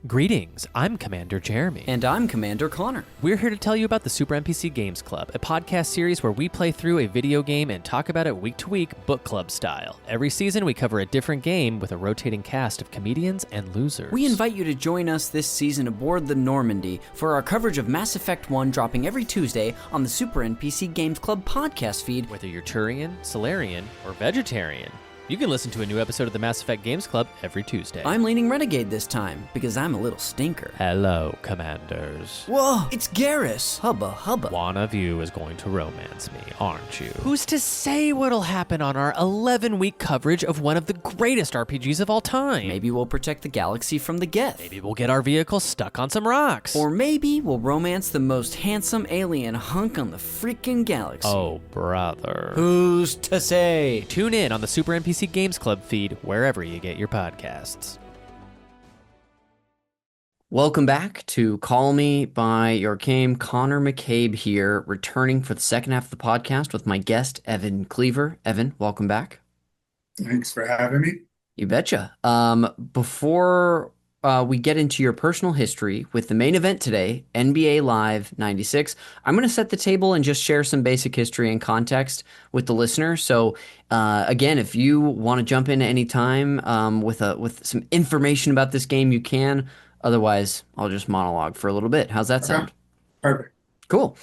Speaker 3: Greetings, I'm Commander Jeremy.
Speaker 1: And I'm Commander Connor.
Speaker 3: We're here to tell you about the Super NPC Games Club, a podcast series where we play through a video game and talk about it week to week, book club style. Every season, we cover a different game with a rotating cast of comedians and losers.
Speaker 1: We invite you to join us this season aboard the Normandy for our coverage of Mass Effect 1 dropping every Tuesday on the Super NPC Games Club podcast feed.
Speaker 3: Whether you're Turian, Solarian, or vegetarian, you can listen to a new episode of the Mass Effect Games Club every Tuesday.
Speaker 1: I'm leaning Renegade this time, because I'm a little stinker.
Speaker 3: Hello, Commanders.
Speaker 1: Whoa, it's Garrus! Hubba hubba.
Speaker 3: One of you is going to romance me, aren't you? Who's to say what'll happen on our 11-week coverage of one of the greatest RPGs of all time?
Speaker 1: Maybe we'll protect the galaxy from the Geth.
Speaker 3: Maybe we'll get our vehicle stuck on some rocks.
Speaker 1: Or maybe we'll romance the most handsome alien hunk on the freaking galaxy.
Speaker 3: Oh, brother.
Speaker 1: Who's to say?
Speaker 3: Tune in on the Super NPC Games Club feed wherever you get your podcasts.
Speaker 1: Welcome back to Call Me by Your Game. Connor McCabe here, returning for the second half of the podcast with my guest, Evan Cleaver. Evan, welcome back.
Speaker 2: Thanks for having me.
Speaker 1: You betcha. Before we get into your personal history with the main event today, NBA Live 96, I'm going to set the table and just share some basic history and context with the listener. So, again, if you want to jump in at any time with some information about this game, you can. Otherwise, I'll just monologue for a little bit. How's that sound?
Speaker 2: Perfect.
Speaker 1: Cool.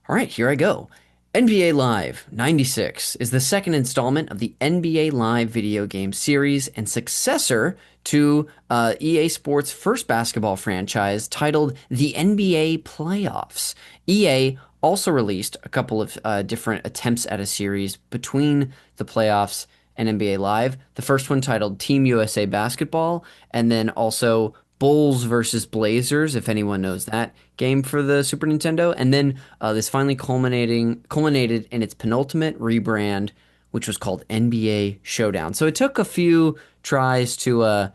Speaker 1: All right, here I go. NBA Live 96 is the second installment of the NBA Live video game series and successor to EA Sports' first basketball franchise titled the NBA Playoffs. EA also released a couple of different attempts at a series between the playoffs and NBA Live. The first one titled Team USA Basketball, and then also Bulls versus Blazers, if anyone knows that game for the Super Nintendo. And then this finally culminated in its penultimate rebrand, which was called NBA Showdown. So it took a few tries to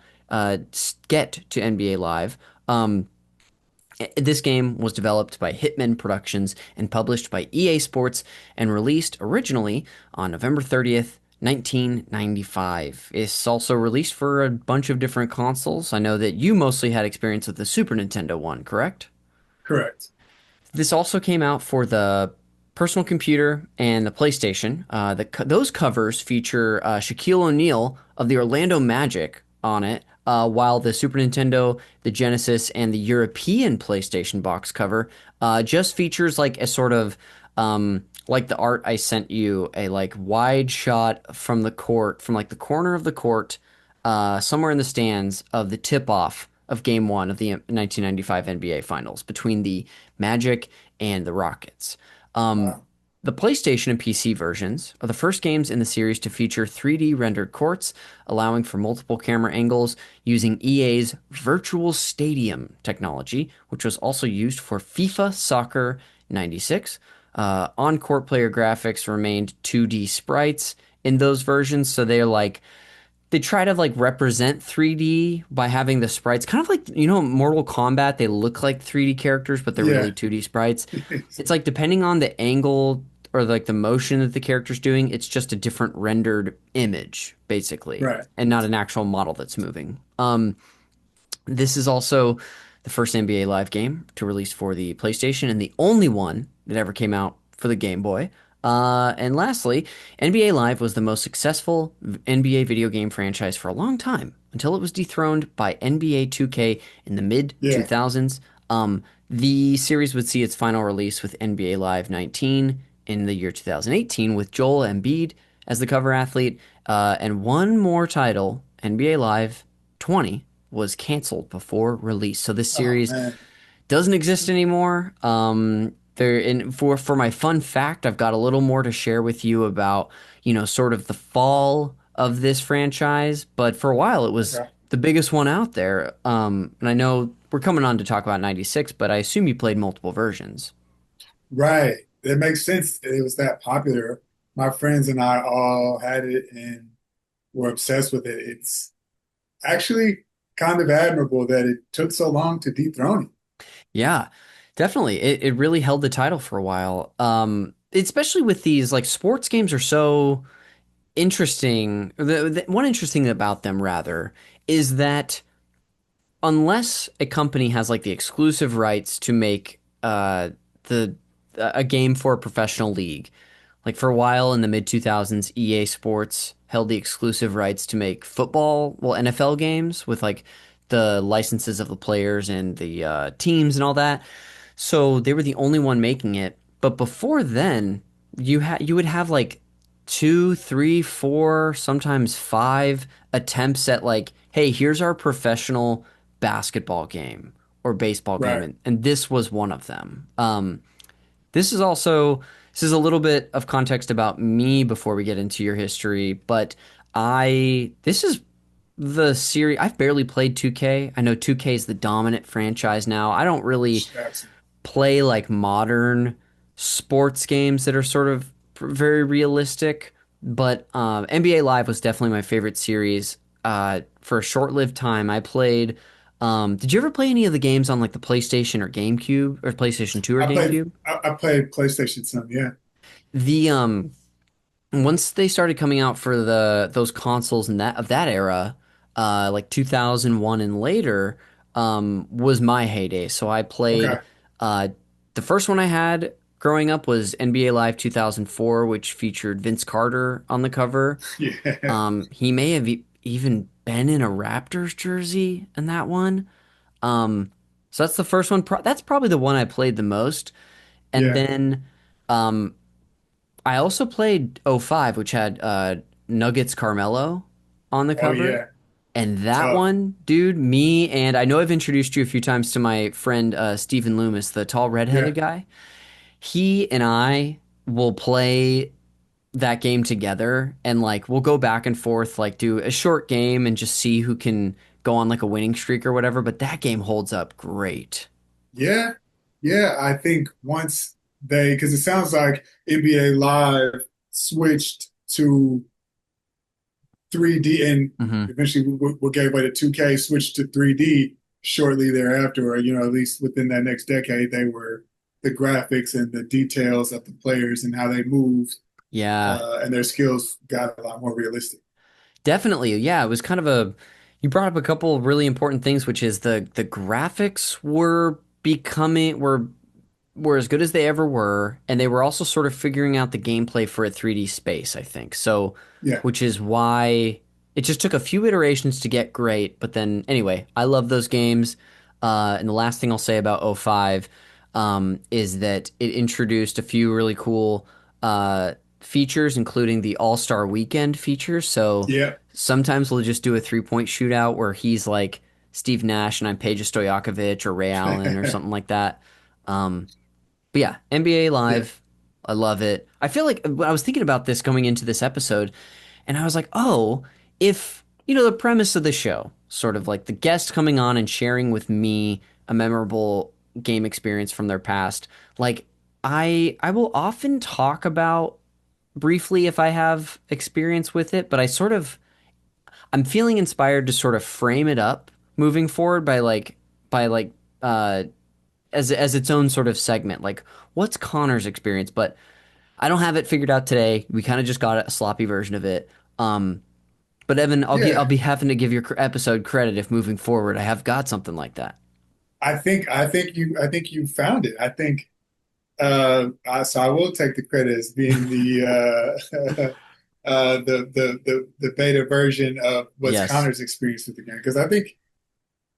Speaker 1: get to NBA Live. This game was developed by Hitman Productions and published by EA Sports and released originally on November 30th, 1995. It's also released for a bunch of different consoles. I know that you mostly had experience with the Super Nintendo one, correct?
Speaker 2: Correct.
Speaker 1: This also came out for the personal computer and the PlayStation. Those covers feature Shaquille O'Neal of the Orlando Magic on it, while the Super Nintendo, the Genesis, and the European PlayStation box cover just features like a sort of like the art I sent you, a like wide shot from the court, from like the corner of the court, somewhere in the stands of the tip-off of Game 1 of the 1995 NBA Finals between the Magic and the Rockets.
Speaker 2: Wow.
Speaker 1: The PlayStation and PC versions are the first games in the series to feature 3D rendered courts, allowing for multiple camera angles using EA's Virtual Stadium technology, which was also used for FIFA Soccer 96. On-court player graphics remained 2D sprites in those versions, so they try to like represent 3D by having the sprites kind of like, Mortal Kombat, they look like 3D characters, but they're
Speaker 2: Yeah.
Speaker 1: really 2D sprites. It's like depending on the angle or like the motion that the character's doing, it's just a different rendered image, basically,
Speaker 2: Right.
Speaker 1: and not an actual model that's moving. This is also the first NBA Live game to release for the PlayStation and the only one that ever came out for the Game Boy. And lastly, NBA Live was the most successful NBA video game franchise for a long time until it was dethroned by NBA 2K in the mid 2000s. The series would see its final release with NBA Live 19 in the year 2018 with Joel Embiid as the cover athlete. And one more title, NBA Live 20, was canceled before release. So this series doesn't exist anymore. For my fun fact, I've got a little more to share with you about, sort of the fall of this franchise. But for a while, it was the biggest one out there. And I know we're coming on to talk about 96, but I assume you played multiple versions.
Speaker 2: Right. It makes sense. It was that popular. My friends and I all had it and were obsessed with it. It's actually kind of admirable that it took so long to dethrone
Speaker 1: Yeah, definitely. It really held the title for a while. Especially with these like sports games are so interesting. One interesting about them rather is that unless a company has like the exclusive rights to make the a game for a professional league, like for a while in the mid 2000s, EA Sports held the exclusive rights to make football, well, NFL games with like the licenses of the players and the teams and all that. So they were the only one making it. But before then, you would have like two, three, four, sometimes five attempts at like, hey, here's our professional basketball game or baseball game,
Speaker 2: Right.
Speaker 1: and this was one of them. This is also this is a little bit of context about me before we get into your history, but I this is the series I've barely played 2K. I know 2K is the dominant franchise now. I don't really
Speaker 2: Jackson.
Speaker 1: play like modern sports games that are sort of very realistic, but NBA Live was definitely my favorite series. For a short-lived time, I played. Did you ever play any of the games on like the PlayStation or GameCube or PlayStation 2 or GameCube?
Speaker 2: I played PlayStation some, yeah.
Speaker 1: The once they started coming out for the those consoles and that of that era, like 2001 and later, was my heyday. So I played
Speaker 2: Okay.
Speaker 1: uh, the first one I had growing up was NBA Live 2004, which featured Vince Carter on the cover.
Speaker 2: Yeah.
Speaker 1: He may have even been in a Raptors jersey in that one. So that's the first one. That's probably the one I played the most. And
Speaker 2: Yeah.
Speaker 1: then um, I also played '05, which had Nuggets Carmelo on the
Speaker 2: Oh
Speaker 1: cover.
Speaker 2: yeah.
Speaker 1: And that
Speaker 2: Tough.
Speaker 1: one, dude, me and I know I've introduced you a few times to my friend Stephen Loomis, the tall redheaded
Speaker 2: Yeah.
Speaker 1: guy. He and I will play that game together and like we'll go back and forth, like do a short game and just see who can go on like a winning streak or whatever. But that game holds up great.
Speaker 2: Yeah. Yeah. I think once because it sounds like NBA Live switched to 3D and
Speaker 1: Hmm.
Speaker 2: eventually what gave way to 2K switched to 3D shortly thereafter, or, at least within that next decade, the graphics and the details of the players and how they moved
Speaker 1: Yeah.
Speaker 2: and their skills got a lot more realistic.
Speaker 1: Definitely, yeah. It was kind of a. You brought up a couple of really important things, which is the graphics were as good as they ever were, and they were also sort of figuring out the gameplay for a 3D space, I think. So,
Speaker 2: Yeah.
Speaker 1: which is why it just took a few iterations to get great. But then, anyway, I love those games. And the last thing I'll say about '05 is that it introduced a few really cool features, including the All-Star Weekend feature. So
Speaker 2: Yeah.
Speaker 1: sometimes we'll just do a three-point shootout where he's like Steve Nash and I'm Peja Stojakovic or Ray Allen or something like that. Um, but yeah, NBA
Speaker 2: Yeah.
Speaker 1: Live, I love it. I feel like when I was thinking about this going into this episode, and I was like, oh, if, the premise of the show, sort of like the guest coming on and sharing with me a memorable game experience from their past, like I will often talk about briefly if I have experience with it, but I'm feeling inspired to sort of frame it up moving forward by like uh as its own sort of segment. Like, what's Connor's experience? But I don't have it figured out today. We kind of just got a sloppy version of it. But Evan, I'll
Speaker 2: Yeah.
Speaker 1: be having to give your episode credit if moving forward I have got something like that.
Speaker 2: I think you found it. I think so I will take the credit as being the the beta version of what's
Speaker 1: Yes.
Speaker 2: Connor's experience with the game, because I think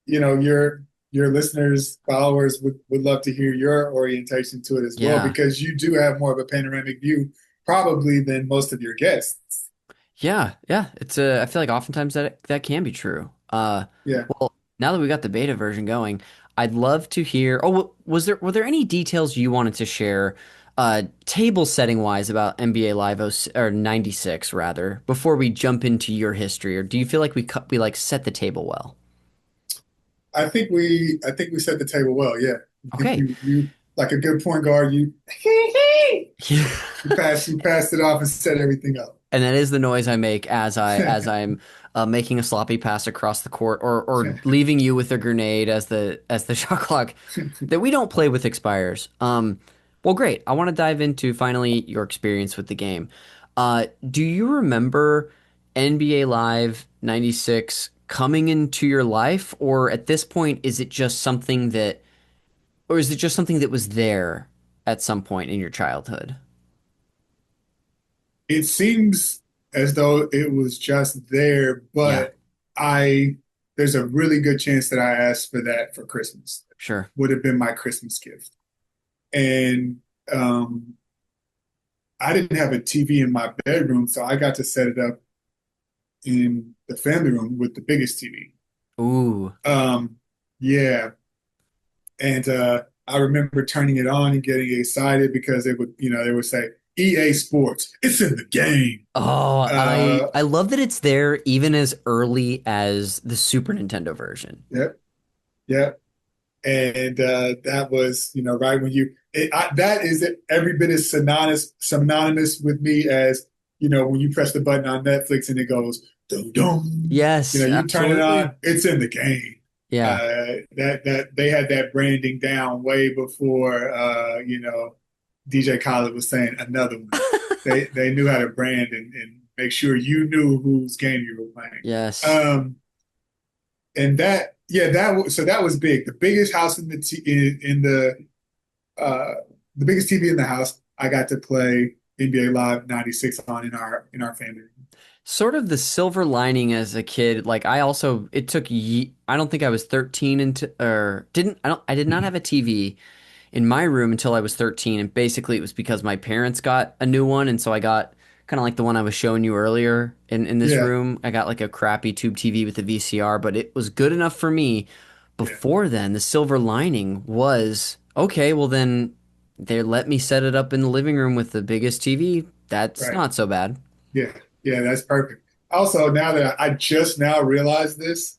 Speaker 2: your listeners, followers would love to hear your orientation to it as well,
Speaker 1: Yeah.
Speaker 2: because you do have more of a panoramic view probably than most of your guests.
Speaker 1: Yeah. Yeah. I feel like oftentimes that can be true.
Speaker 2: Yeah.
Speaker 1: Well, now that we got the beta version going, I'd love to hear. Oh, were there any details you wanted to share, table setting wise about NBA Live 06 or 96 rather, before we jump into your history, or do you feel like we like set the table well?
Speaker 2: I think we set the table well. Yeah, I think
Speaker 1: Okay.
Speaker 2: you like a good point guard. You
Speaker 1: Yeah.
Speaker 2: you passed it off and set everything up.
Speaker 1: And that is the noise I make as I'm making a sloppy pass across the court, or leaving you with a grenade as the shot clock that we don't play with expires. Well, great. I want to dive into finally your experience with the game. Do you remember NBA Live '96 coming into your life, or at this point is it just something that was there at some point in your childhood?
Speaker 2: It seems as though it was just there,
Speaker 1: Yeah,
Speaker 2: but I there's a really good chance that I asked for that for Christmas.
Speaker 1: sure.
Speaker 2: Would have been my Christmas gift. And um, I didn't have a TV in my bedroom, so I got to set it up in the family room with the biggest TV.
Speaker 1: Ooh.
Speaker 2: Um, yeah, and I remember turning it on and getting excited because they would say EA Sports, it's in the game.
Speaker 1: Oh,
Speaker 2: Uh,
Speaker 1: I love that it's there even as early as the Super Nintendo version.
Speaker 2: yep, yep. And that was, right when that is every bit as synonymous with me as, when you press the button on Netflix and it goes, dum dum.
Speaker 1: Yes,
Speaker 2: You turn it
Speaker 1: absolutely.
Speaker 2: on, it's in the game.
Speaker 1: Yeah.
Speaker 2: That they had that branding down way before, DJ Khaled was saying another one. They knew how to brand and make sure you knew whose game you were playing.
Speaker 1: Yes.
Speaker 2: And that was big. The biggest house in the t uh the biggest TV in the house. I got to play NBA Live '96 on in our family room.
Speaker 1: Sort of the silver lining as a kid, like it took I don't think I was 13 into or didn't I did not have a TV in my room until I was 13, and basically it was because my parents got a new one, and so I got kind of like the one I was showing you earlier in this
Speaker 2: Yeah,
Speaker 1: room. I got like a crappy tube TV with a VCR, but it was good enough for me.
Speaker 2: yeah,
Speaker 1: Before then, the silver lining was okay, well then they let me set it up in the living room with the biggest TV. That's
Speaker 2: right.
Speaker 1: not so bad.
Speaker 2: Yeah, yeah, that's perfect. Also, now that I just now realized this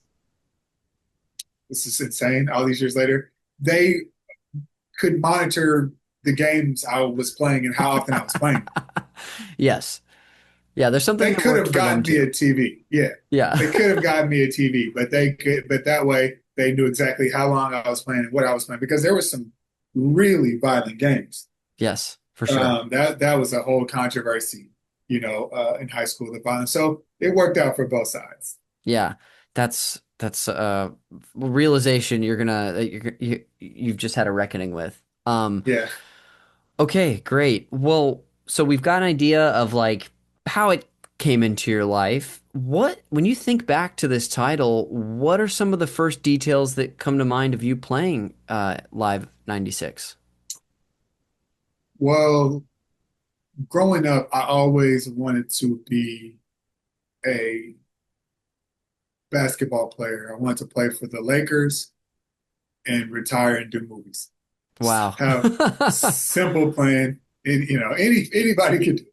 Speaker 2: is insane. All these years later, they could monitor the games I was playing and how often I was playing.
Speaker 1: Yes. Yeah, there's something
Speaker 2: They
Speaker 1: that
Speaker 2: could
Speaker 1: worked
Speaker 2: have
Speaker 1: for them
Speaker 2: gotten me
Speaker 1: too.
Speaker 2: a TV. Yeah,
Speaker 1: Yeah.
Speaker 2: they could have gotten me a TV, but that way they knew exactly how long I was playing and what I was playing because there were some really violent games.
Speaker 1: Yes, for sure.
Speaker 2: That was a whole controversy, in high school, the violence. So it worked out for both sides.
Speaker 1: Yeah. That's realization you're gonna that you've just had a reckoning with.
Speaker 2: Yeah.
Speaker 1: Okay, great. Well, so we've got an idea of like how it came into your life. When you think back to this title, what are some of the first details that come to mind of you playing Live 96?
Speaker 2: Well, growing up, I always wanted to be a basketball player. I wanted to play for the Lakers and retire and do movies.
Speaker 1: Wow.
Speaker 2: Have simple plan. Anybody could do.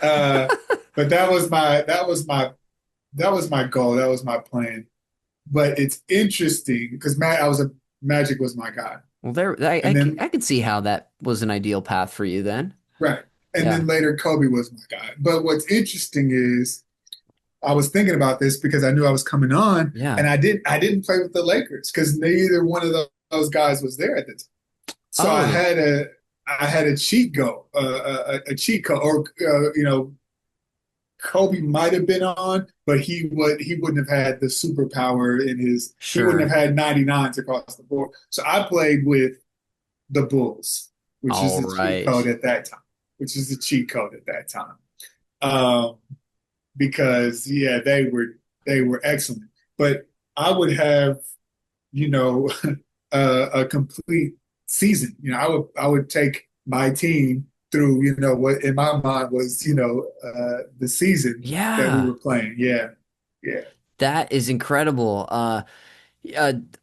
Speaker 2: But that was my goal. That was my plan. But it's interesting because Magic was my guy,
Speaker 1: Well, there
Speaker 2: and then
Speaker 1: I could see how that was an ideal path for you then.
Speaker 2: right, and
Speaker 1: Yeah.
Speaker 2: then later Kobe was my guy. But what's interesting is I was thinking about this because I knew I was coming on,
Speaker 1: Yeah.
Speaker 2: and I didn't play with the Lakers because neither one of those guys was there at the time. So
Speaker 1: Oh,
Speaker 2: I had a a cheat code, or Kobe might have been on, but he wouldn't have had the superpower in his. He wouldn't have
Speaker 1: sure.
Speaker 2: had 99s across the board. So I played with the Bulls, which is
Speaker 1: All
Speaker 2: the cheat code
Speaker 1: right.
Speaker 2: at that time. Which is the cheat code at that time. Um, because yeah, they were excellent. But I would have, you know, a complete season. I would take my team through, what in my mind was, the season that we
Speaker 1: Yeah.
Speaker 2: were playing. Yeah, yeah,
Speaker 1: That is incredible. Uh,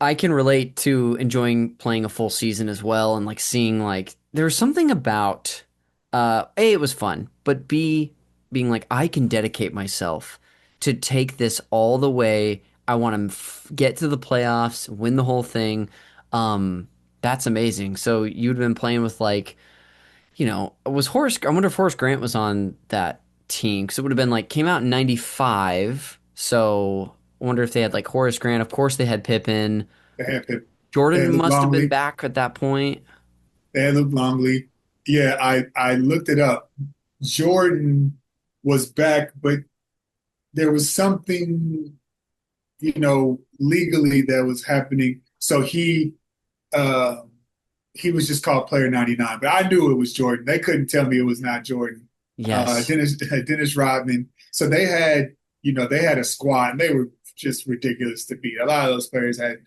Speaker 1: I can relate to enjoying playing a full season as well, and like seeing like there was something about A, it was fun, but B, being like I can dedicate myself to take this all the way. I want to get to the playoffs, win the whole thing. Um, that's amazing. So you'd been playing with like, was Horace? I wonder if Horace Grant was on that team because it would have been like came out in '95. So I wonder if they had like Horace Grant. Of course, they had Pippen.
Speaker 2: They had Pip, they
Speaker 1: Jordan
Speaker 2: had Luke
Speaker 1: must have been
Speaker 2: Longley,
Speaker 1: back at that point.
Speaker 2: they had Luke Longley. Yeah, I looked it up. Jordan was back, but there was something, legally that was happening. So uh, he was just called Player 99, but I knew it was Jordan. They couldn't tell me it was not Jordan.
Speaker 1: Yes,
Speaker 2: Dennis Rodman. So they had a squad, and they were just ridiculous to beat. A lot of those players had,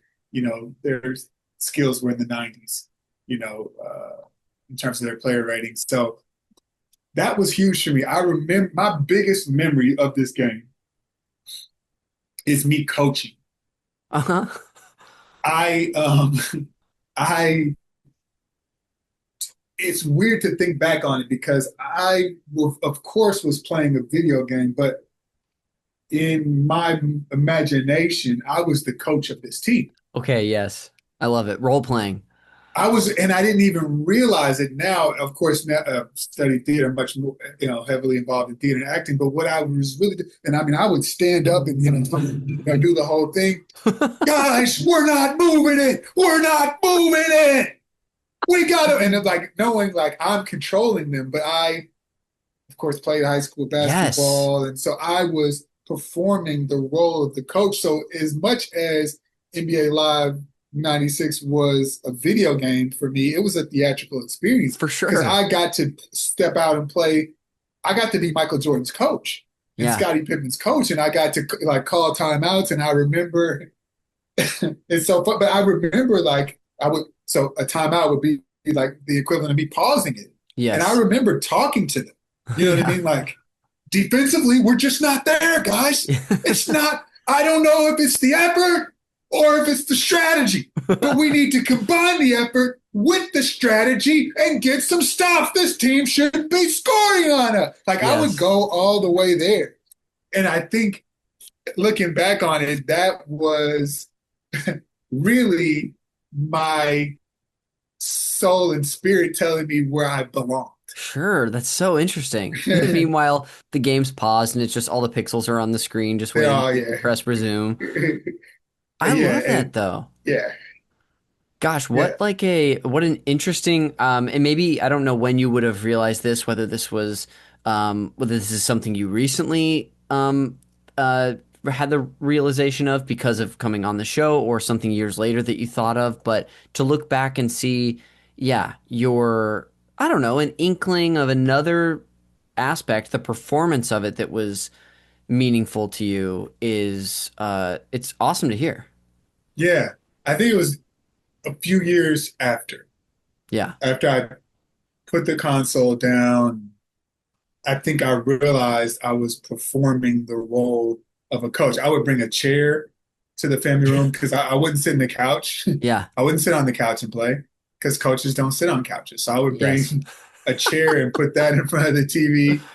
Speaker 2: their skills were in the 90s, in terms of their player ratings. So that was huge for me. I remember my biggest memory of this game is me coaching.
Speaker 1: uh-huh.
Speaker 2: I I it's weird to think back on it because of course, was playing a video game, but in my imagination, I was the coach of this team.
Speaker 1: Okay, yes, I love it. Role playing.
Speaker 2: And I didn't even realize it now. Of course, now, studied theater, much more, heavily involved in theater and acting. But what I was really, and I mean, I would stand up and do the whole thing. Guys, we're not moving it. We're not moving it. We got to, and it's like knowing like I'm controlling them, but I, of course, played high school
Speaker 1: Yes,
Speaker 2: basketball, and so I was performing the role of the coach. So as much as NBA Live 96 was a video game for me, it was a theatrical experience
Speaker 1: for
Speaker 2: because
Speaker 1: sure.
Speaker 2: I got to step out and play. I got to be Michael Jordan's coach and
Speaker 1: Yeah.
Speaker 2: Scottie Pippen's coach, and I got to like call timeouts. And I remember it's so fun, but I remember like I would, so a timeout would be like the equivalent of me pausing it. And I
Speaker 1: Yes.
Speaker 2: remember talking to them. You know what I
Speaker 1: Yeah.
Speaker 2: mean? Like defensively, we're just not there, guys. It's not, I don't know if it's the effort or if it's the strategy, but we need to combine the effort with the strategy and get some stops. This team should be scoring on us. Like I would
Speaker 1: Yes.
Speaker 2: go all the way there. And I think looking back on it, that was really my soul and spirit telling me where I belonged.
Speaker 1: Sure, that's so interesting. And meanwhile, the game's paused and it's just all the pixels are on the screen, just waiting
Speaker 2: Oh
Speaker 1: for you to
Speaker 2: yeah,
Speaker 1: press resume. I
Speaker 2: yeah,
Speaker 1: love that
Speaker 2: and
Speaker 1: though.
Speaker 2: yeah,
Speaker 1: Gosh,
Speaker 2: yeah,
Speaker 1: what an interesting and maybe I don't know when you would have realized this, whether this is something you recently had the realization of because of coming on the show or something years later that you thought of, but to look back and see, yeah, your I don't know, an inkling of another aspect, the performance of it that was meaningful to you is it's awesome to hear.
Speaker 2: yeah. I think it was a few years
Speaker 1: Yeah.
Speaker 2: after I put the console down. I think I realized I was performing the role of a coach. I would bring a chair to the family room because I wouldn't sit in the couch.
Speaker 1: Yeah.
Speaker 2: I wouldn't sit on the couch and play because coaches don't sit on couches. So I would
Speaker 1: Yes.
Speaker 2: bring a chair and put that in front of the TV.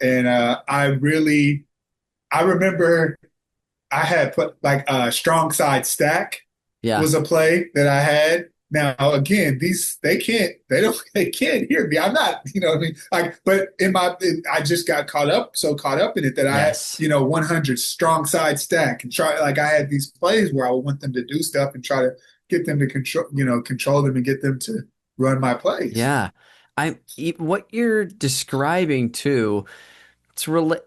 Speaker 2: And I remember I had put like a strong side stack
Speaker 1: Yeah.
Speaker 2: was a play that I had. Now again, they can't hear me. I'm not, what I mean? Like, but I just got caught up in it that I had,
Speaker 1: Yes.
Speaker 2: 100 strong side stack and try, like I had these plays where I would want them to do stuff and try to get them to control them and get them to run my plays.
Speaker 1: Yeah. What you're describing too,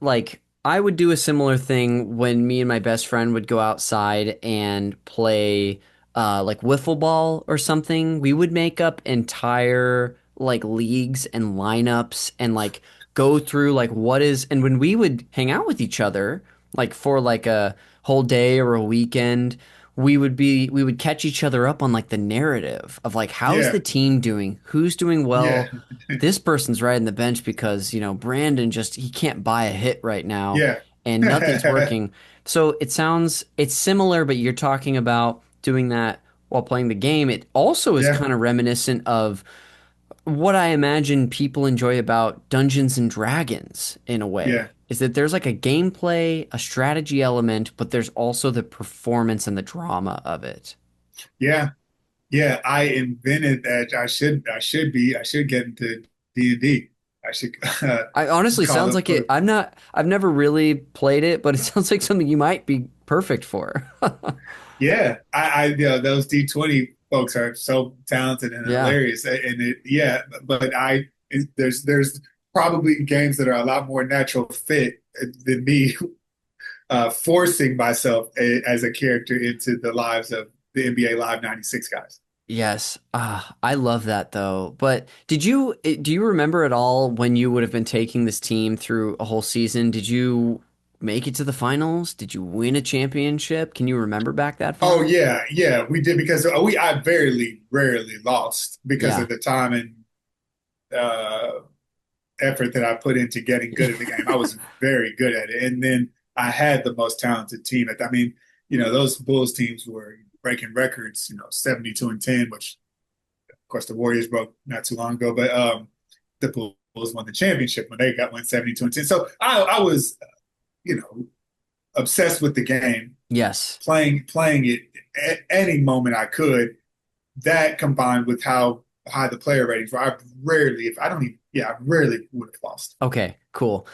Speaker 1: like I would do a similar thing when me and my best friend would go outside and play like wiffle ball or something. We would make up entire like leagues and lineups and like go through like and when we would hang out with each other like for like a whole day or a weekend, we would catch each other up on like the narrative of like how's the
Speaker 2: Yeah,
Speaker 1: team doing? Who's doing
Speaker 2: yeah,
Speaker 1: well? This person's riding the bench because, Brandon just he can't buy a hit right now
Speaker 2: yeah,
Speaker 1: and nothing's working. So it's similar, but you're talking about doing that while playing the game. It also is
Speaker 2: yeah,
Speaker 1: kind of reminiscent of what I imagine people enjoy about Dungeons and Dragons in a
Speaker 2: yeah,
Speaker 1: way. is that there's like a gameplay, a strategy element, but there's also the performance and the drama of it.
Speaker 2: Yeah. Yeah, I invented that. I should get into D&D. I should
Speaker 1: I honestly
Speaker 2: call
Speaker 1: sounds
Speaker 2: up
Speaker 1: like it.
Speaker 2: for,
Speaker 1: I've never really played it, but it sounds like something you might be perfect for.
Speaker 2: yeah, those D20 folks are so talented and
Speaker 1: Yeah.
Speaker 2: hilarious. And yeah, but there's probably games that are a lot more natural fit than me forcing myself as a character into the lives of the NBA Live 96 guys.
Speaker 1: Yes. Ah, I love that though. But do you remember at all when you would have been taking this team through a whole season? Did you make it to the finals? Did you win a championship? Can you remember back that
Speaker 2: Oh
Speaker 1: far?
Speaker 2: yeah, yeah, we did because I very rarely lost because
Speaker 1: Yeah.
Speaker 2: of the time and uh, effort that I put into getting good at the game. I was very good at it, and then I had the most talented team. I mean, those Bulls teams were breaking records. 72-10, which of course the Warriors broke not too long ago, but the Bulls won the championship when they went 72-10. So I was, you know, obsessed with the game,
Speaker 1: Yes.
Speaker 2: playing it at any moment I could. That combined with how high the player ratings were, I rarely, if I don't even, yeah, I rarely would have lost.
Speaker 1: Okay, cool.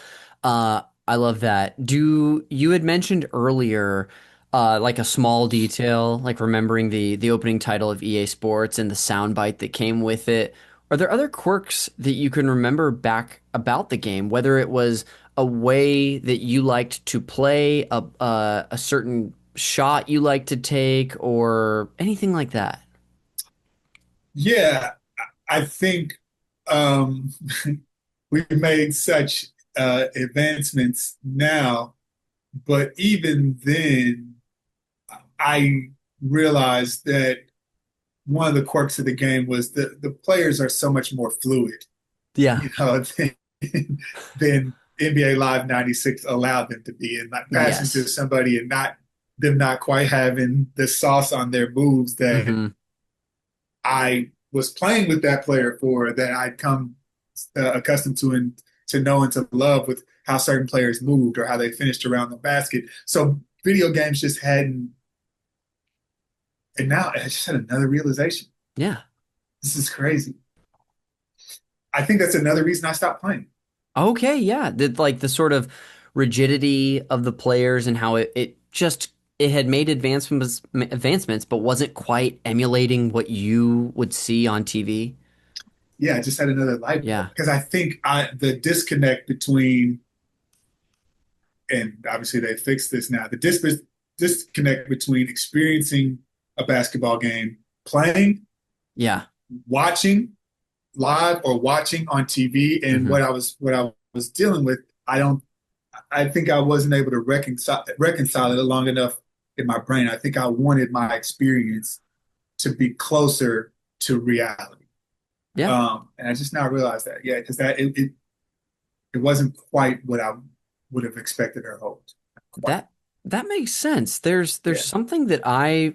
Speaker 1: I love that. You had mentioned earlier like a small detail, like remembering the opening title of EA Sports and the soundbite that came with it. Are there other quirks that you can remember back about the game, whether it was a way that you liked to play, a certain shot you liked to take, or anything like that?
Speaker 2: Yeah, I think um, we've made such advancements now, but even then, I realized that one of the quirks of the game was the players are so much more fluid,
Speaker 1: Yeah.
Speaker 2: than, than NBA Live 96 allowed them to be. And like passing to
Speaker 1: Yes.
Speaker 2: somebody and not quite having the sauce on their moves that
Speaker 1: Hmm.
Speaker 2: I was playing with that player for, that I'd come accustomed to and to know and to love, with how certain players moved or how they finished around the basket. So video games just hadn't, and now I just had another realization.
Speaker 1: Yeah.
Speaker 2: This is crazy. I think that's another reason I stopped playing.
Speaker 1: Okay, yeah. Like the sort of rigidity of the players and how it had made advancements, but wasn't quite emulating what you would see on TV.
Speaker 2: Yeah, I just had another light bulb
Speaker 1: Yeah.
Speaker 2: because I think the disconnect between, and obviously they fixed this now, the disconnect between experiencing a basketball game, playing,
Speaker 1: Yeah.
Speaker 2: watching live or watching on TV, and
Speaker 1: Hmm.
Speaker 2: what I was dealing with, I think I wasn't able to reconcile it long enough in my brain. I think I wanted my experience to be closer to reality.
Speaker 1: Yeah.
Speaker 2: And I just now realized that, yeah, because it wasn't quite what I would have expected or hoped. Quite.
Speaker 1: That that makes sense. There's
Speaker 2: Yeah.
Speaker 1: something that I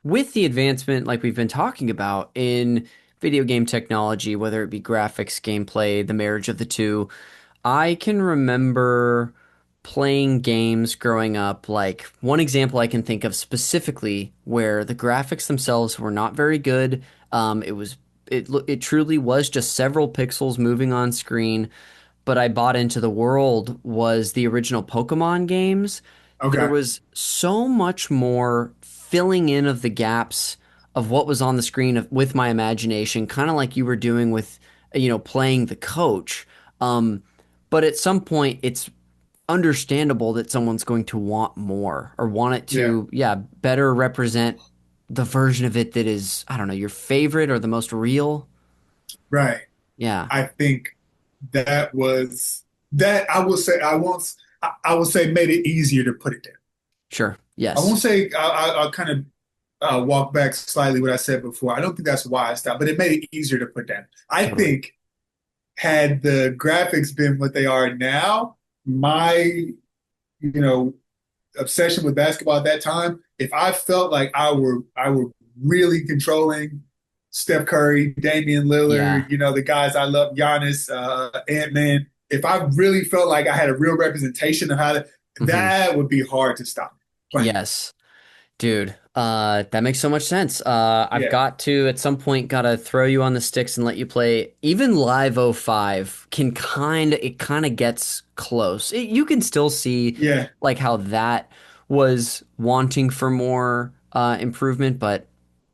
Speaker 1: with the advancement like we've been talking about in video game technology, whether it be graphics, gameplay, the marriage of the two, I can remember playing games growing up. Like one example I can think of specifically where the graphics themselves were not very good. It truly was just several pixels moving on screen, but I bought into the world was the original Pokemon games. There
Speaker 2: Okay.
Speaker 1: was so much more filling in of the gaps of what was on the screen with my imagination, kind of like you were doing with, playing the coach. Um, but at some point, it's understandable that someone's going to want more or want it
Speaker 2: Yeah.
Speaker 1: to, yeah, better represent the version of it that is, I don't know, your favorite or the most real.
Speaker 2: Right.
Speaker 1: Yeah,
Speaker 2: I think that was that I will say I won't I will say made it easier to put it there.
Speaker 1: sure.
Speaker 2: I
Speaker 1: Yes.
Speaker 2: won't say I'll kind of walk back slightly what I said before. I don't think that's why I stopped, but it made it easier to put down. I
Speaker 1: Totally.
Speaker 2: think had the graphics been what they are now, my obsession with basketball at that time, if I felt like I were really controlling Steph Curry, Damian
Speaker 1: Yeah.
Speaker 2: Lillard, the guys I love, Giannis, Ant-Man, if I really felt like I had a real representation of how to,
Speaker 1: Hmm.
Speaker 2: that would be hard to stop playing.
Speaker 1: Yes. Dude, that makes so much sense. I've
Speaker 2: Yeah.
Speaker 1: got to at some point gotta throw you on the sticks and let you play. Even Live '05 can kind of gets close. You can still see
Speaker 2: Yeah.
Speaker 1: like how that was wanting for more improvement, but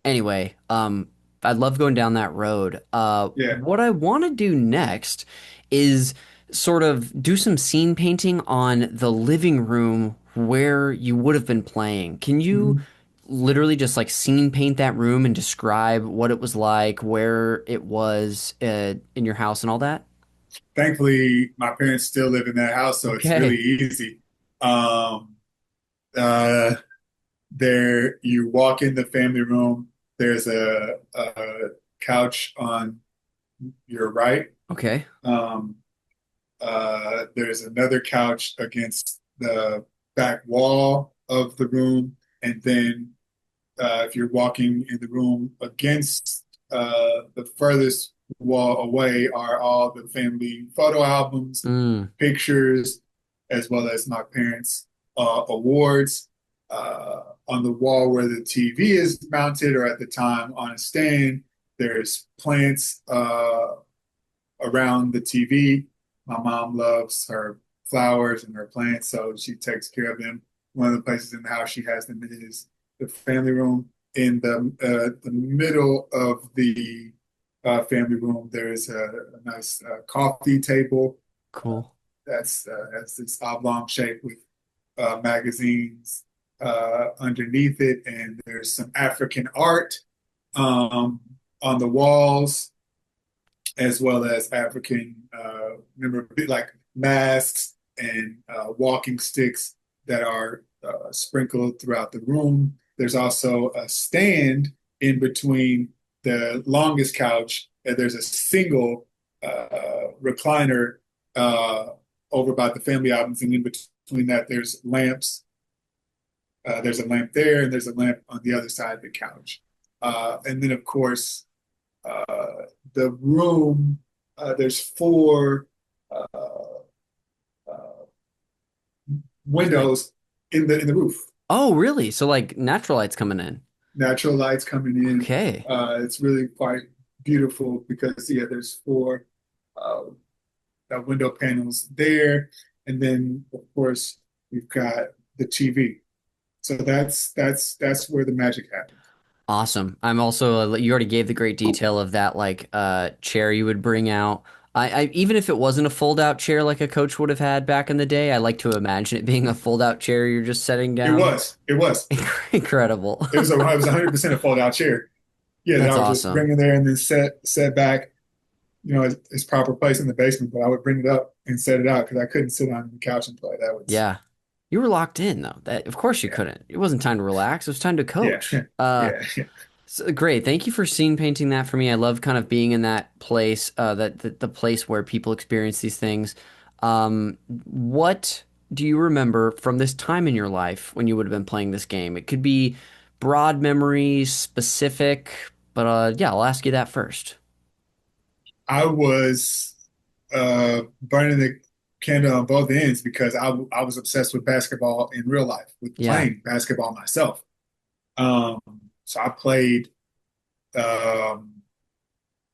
Speaker 1: anyway, I'd love going down that road.
Speaker 2: Yeah.
Speaker 1: What I want to do next is sort of do some scene painting on the living room where you would have been playing. Can you
Speaker 2: Mhm.
Speaker 1: literally just like scene paint that room and describe what it was like, where it was in your house and all that?
Speaker 2: Thankfully, my parents still live in that house, so it's really
Speaker 1: Okay.
Speaker 2: easy. Um, uh, you walk in the family room, there's a couch on your right.
Speaker 1: Okay.
Speaker 2: Um, there's another couch against the back wall of the room. And then if you're walking in the room against the furthest wall away are all the family photo albums,
Speaker 1: Mm,
Speaker 2: pictures, as well as my parents' awards. On the wall where the TV is mounted, or at the time on a stand, there's plants around the TV. My mom loves her flowers and her plants, so she takes care of them. One of the places in the house she has them is the family room. In the middle of the family room, there is a nice coffee table
Speaker 1: cool.
Speaker 2: that's this oblong shape with magazines underneath it, and there's some African art um, on the walls as well as African memorabilia like masks and walking sticks that are sprinkled throughout the room. There's also a stand in between the longest couch, and there's a single recliner over by the family albums, and in between that, there's lamps. There's a lamp there, and there's a lamp on the other side of the couch. And then, of course, uh, the room, there's four uh, uh,
Speaker 1: Like,
Speaker 2: windows in the roof.
Speaker 1: oh, really? So like natural light's coming in.
Speaker 2: Natural lights coming in.
Speaker 1: Okay.
Speaker 2: It's really quite beautiful because yeah, there's four uh, window panels there, and then of course we've got the TV. So that's where the magic happens.
Speaker 1: Awesome. I'm also you already gave the great detail of that like chair you would bring out. I even if it wasn't a fold out chair like a coach would have had back in the day, I like to imagine it being a fold out chair you're just setting
Speaker 2: It
Speaker 1: down.
Speaker 2: was, it was,
Speaker 1: Incredible.
Speaker 2: it was 100% a fold out chair. Yeah, that I
Speaker 1: That's
Speaker 2: would just
Speaker 1: awesome.
Speaker 2: bring it there and then set back, its proper place in the basement. But I would bring it up and set it out because I couldn't sit on the couch and play. That was,
Speaker 1: Yeah. You were locked in though. That of course you
Speaker 2: yeah,
Speaker 1: couldn't. It wasn't time to relax. It was time to
Speaker 2: yeah,
Speaker 1: coach.
Speaker 2: yeah, yeah.
Speaker 1: So, great. Thank you for scene painting that for me. I love kind of being in that place, the place where people experience these things. What do you remember from this time in your life when you would have been playing this game? It could be broad memories, specific, but yeah, I'll ask you that first.
Speaker 2: I was burning the candle on both ends because I was obsessed with basketball in real life, with
Speaker 1: Yeah,
Speaker 2: playing basketball myself. Um, so I played, um,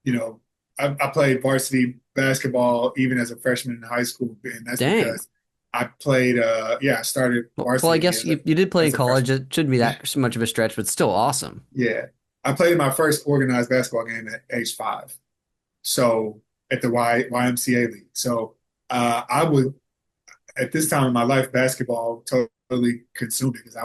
Speaker 2: you know, I played varsity basketball even as a freshman in high school, and that's
Speaker 1: dang.
Speaker 2: because I played. Yeah, I started
Speaker 1: Well, I
Speaker 2: varsity
Speaker 1: guess you did play in
Speaker 2: as a
Speaker 1: college.
Speaker 2: freshman.
Speaker 1: It shouldn't be that so much of a stretch, but still awesome.
Speaker 2: Yeah, I played my first organized basketball game at age 5. So at the YMCA league. So I would at this time in my life, basketball totally consumed it because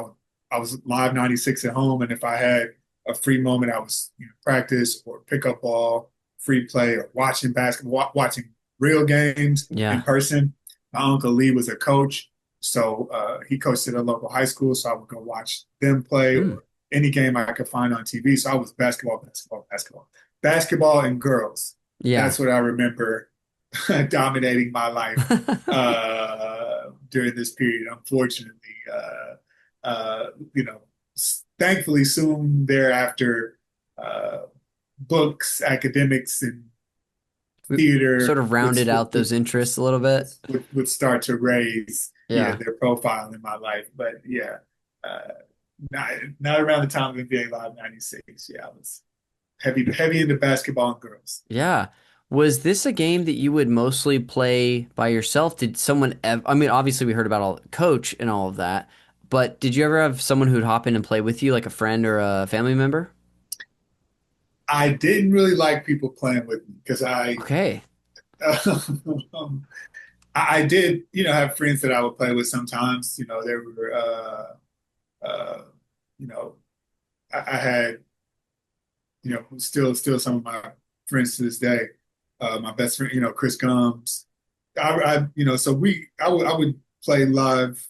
Speaker 2: I was live 96 at home, and if I had a free moment, I was practice or pick up ball, free play, or watching basketball, watching real games in
Speaker 1: Yeah.
Speaker 2: person. My uncle Lee was a coach, so he coached at a local high school, so I would go watch them play
Speaker 1: Hmm.
Speaker 2: or any game I could find on TV. So I was basketball, and girls.
Speaker 1: Yeah.
Speaker 2: That's what I remember dominating my life during this period. Unfortunately, you know, thankfully soon thereafter, books, academics, and theater
Speaker 1: sort of rounded out those interests a little bit.
Speaker 2: would start to raise,
Speaker 1: Yeah.
Speaker 2: their profile in my life. But yeah, uh, not around the time of NBA Live '96. Yeah, I was heavy into basketball and girls.
Speaker 1: Yeah. Was this a game that you would mostly play by yourself? Did someone ever, I mean, obviously we heard about all coach and all of that, but did you ever have someone who'd hop in and play with you, like a friend or a family member?
Speaker 2: I didn't really like people playing with me because
Speaker 1: Okay.
Speaker 2: um, I did, have friends that I would play with sometimes. They were, uh, you know, I had, still some of my friends to this day. My best friend, Chris Combs. So I would play live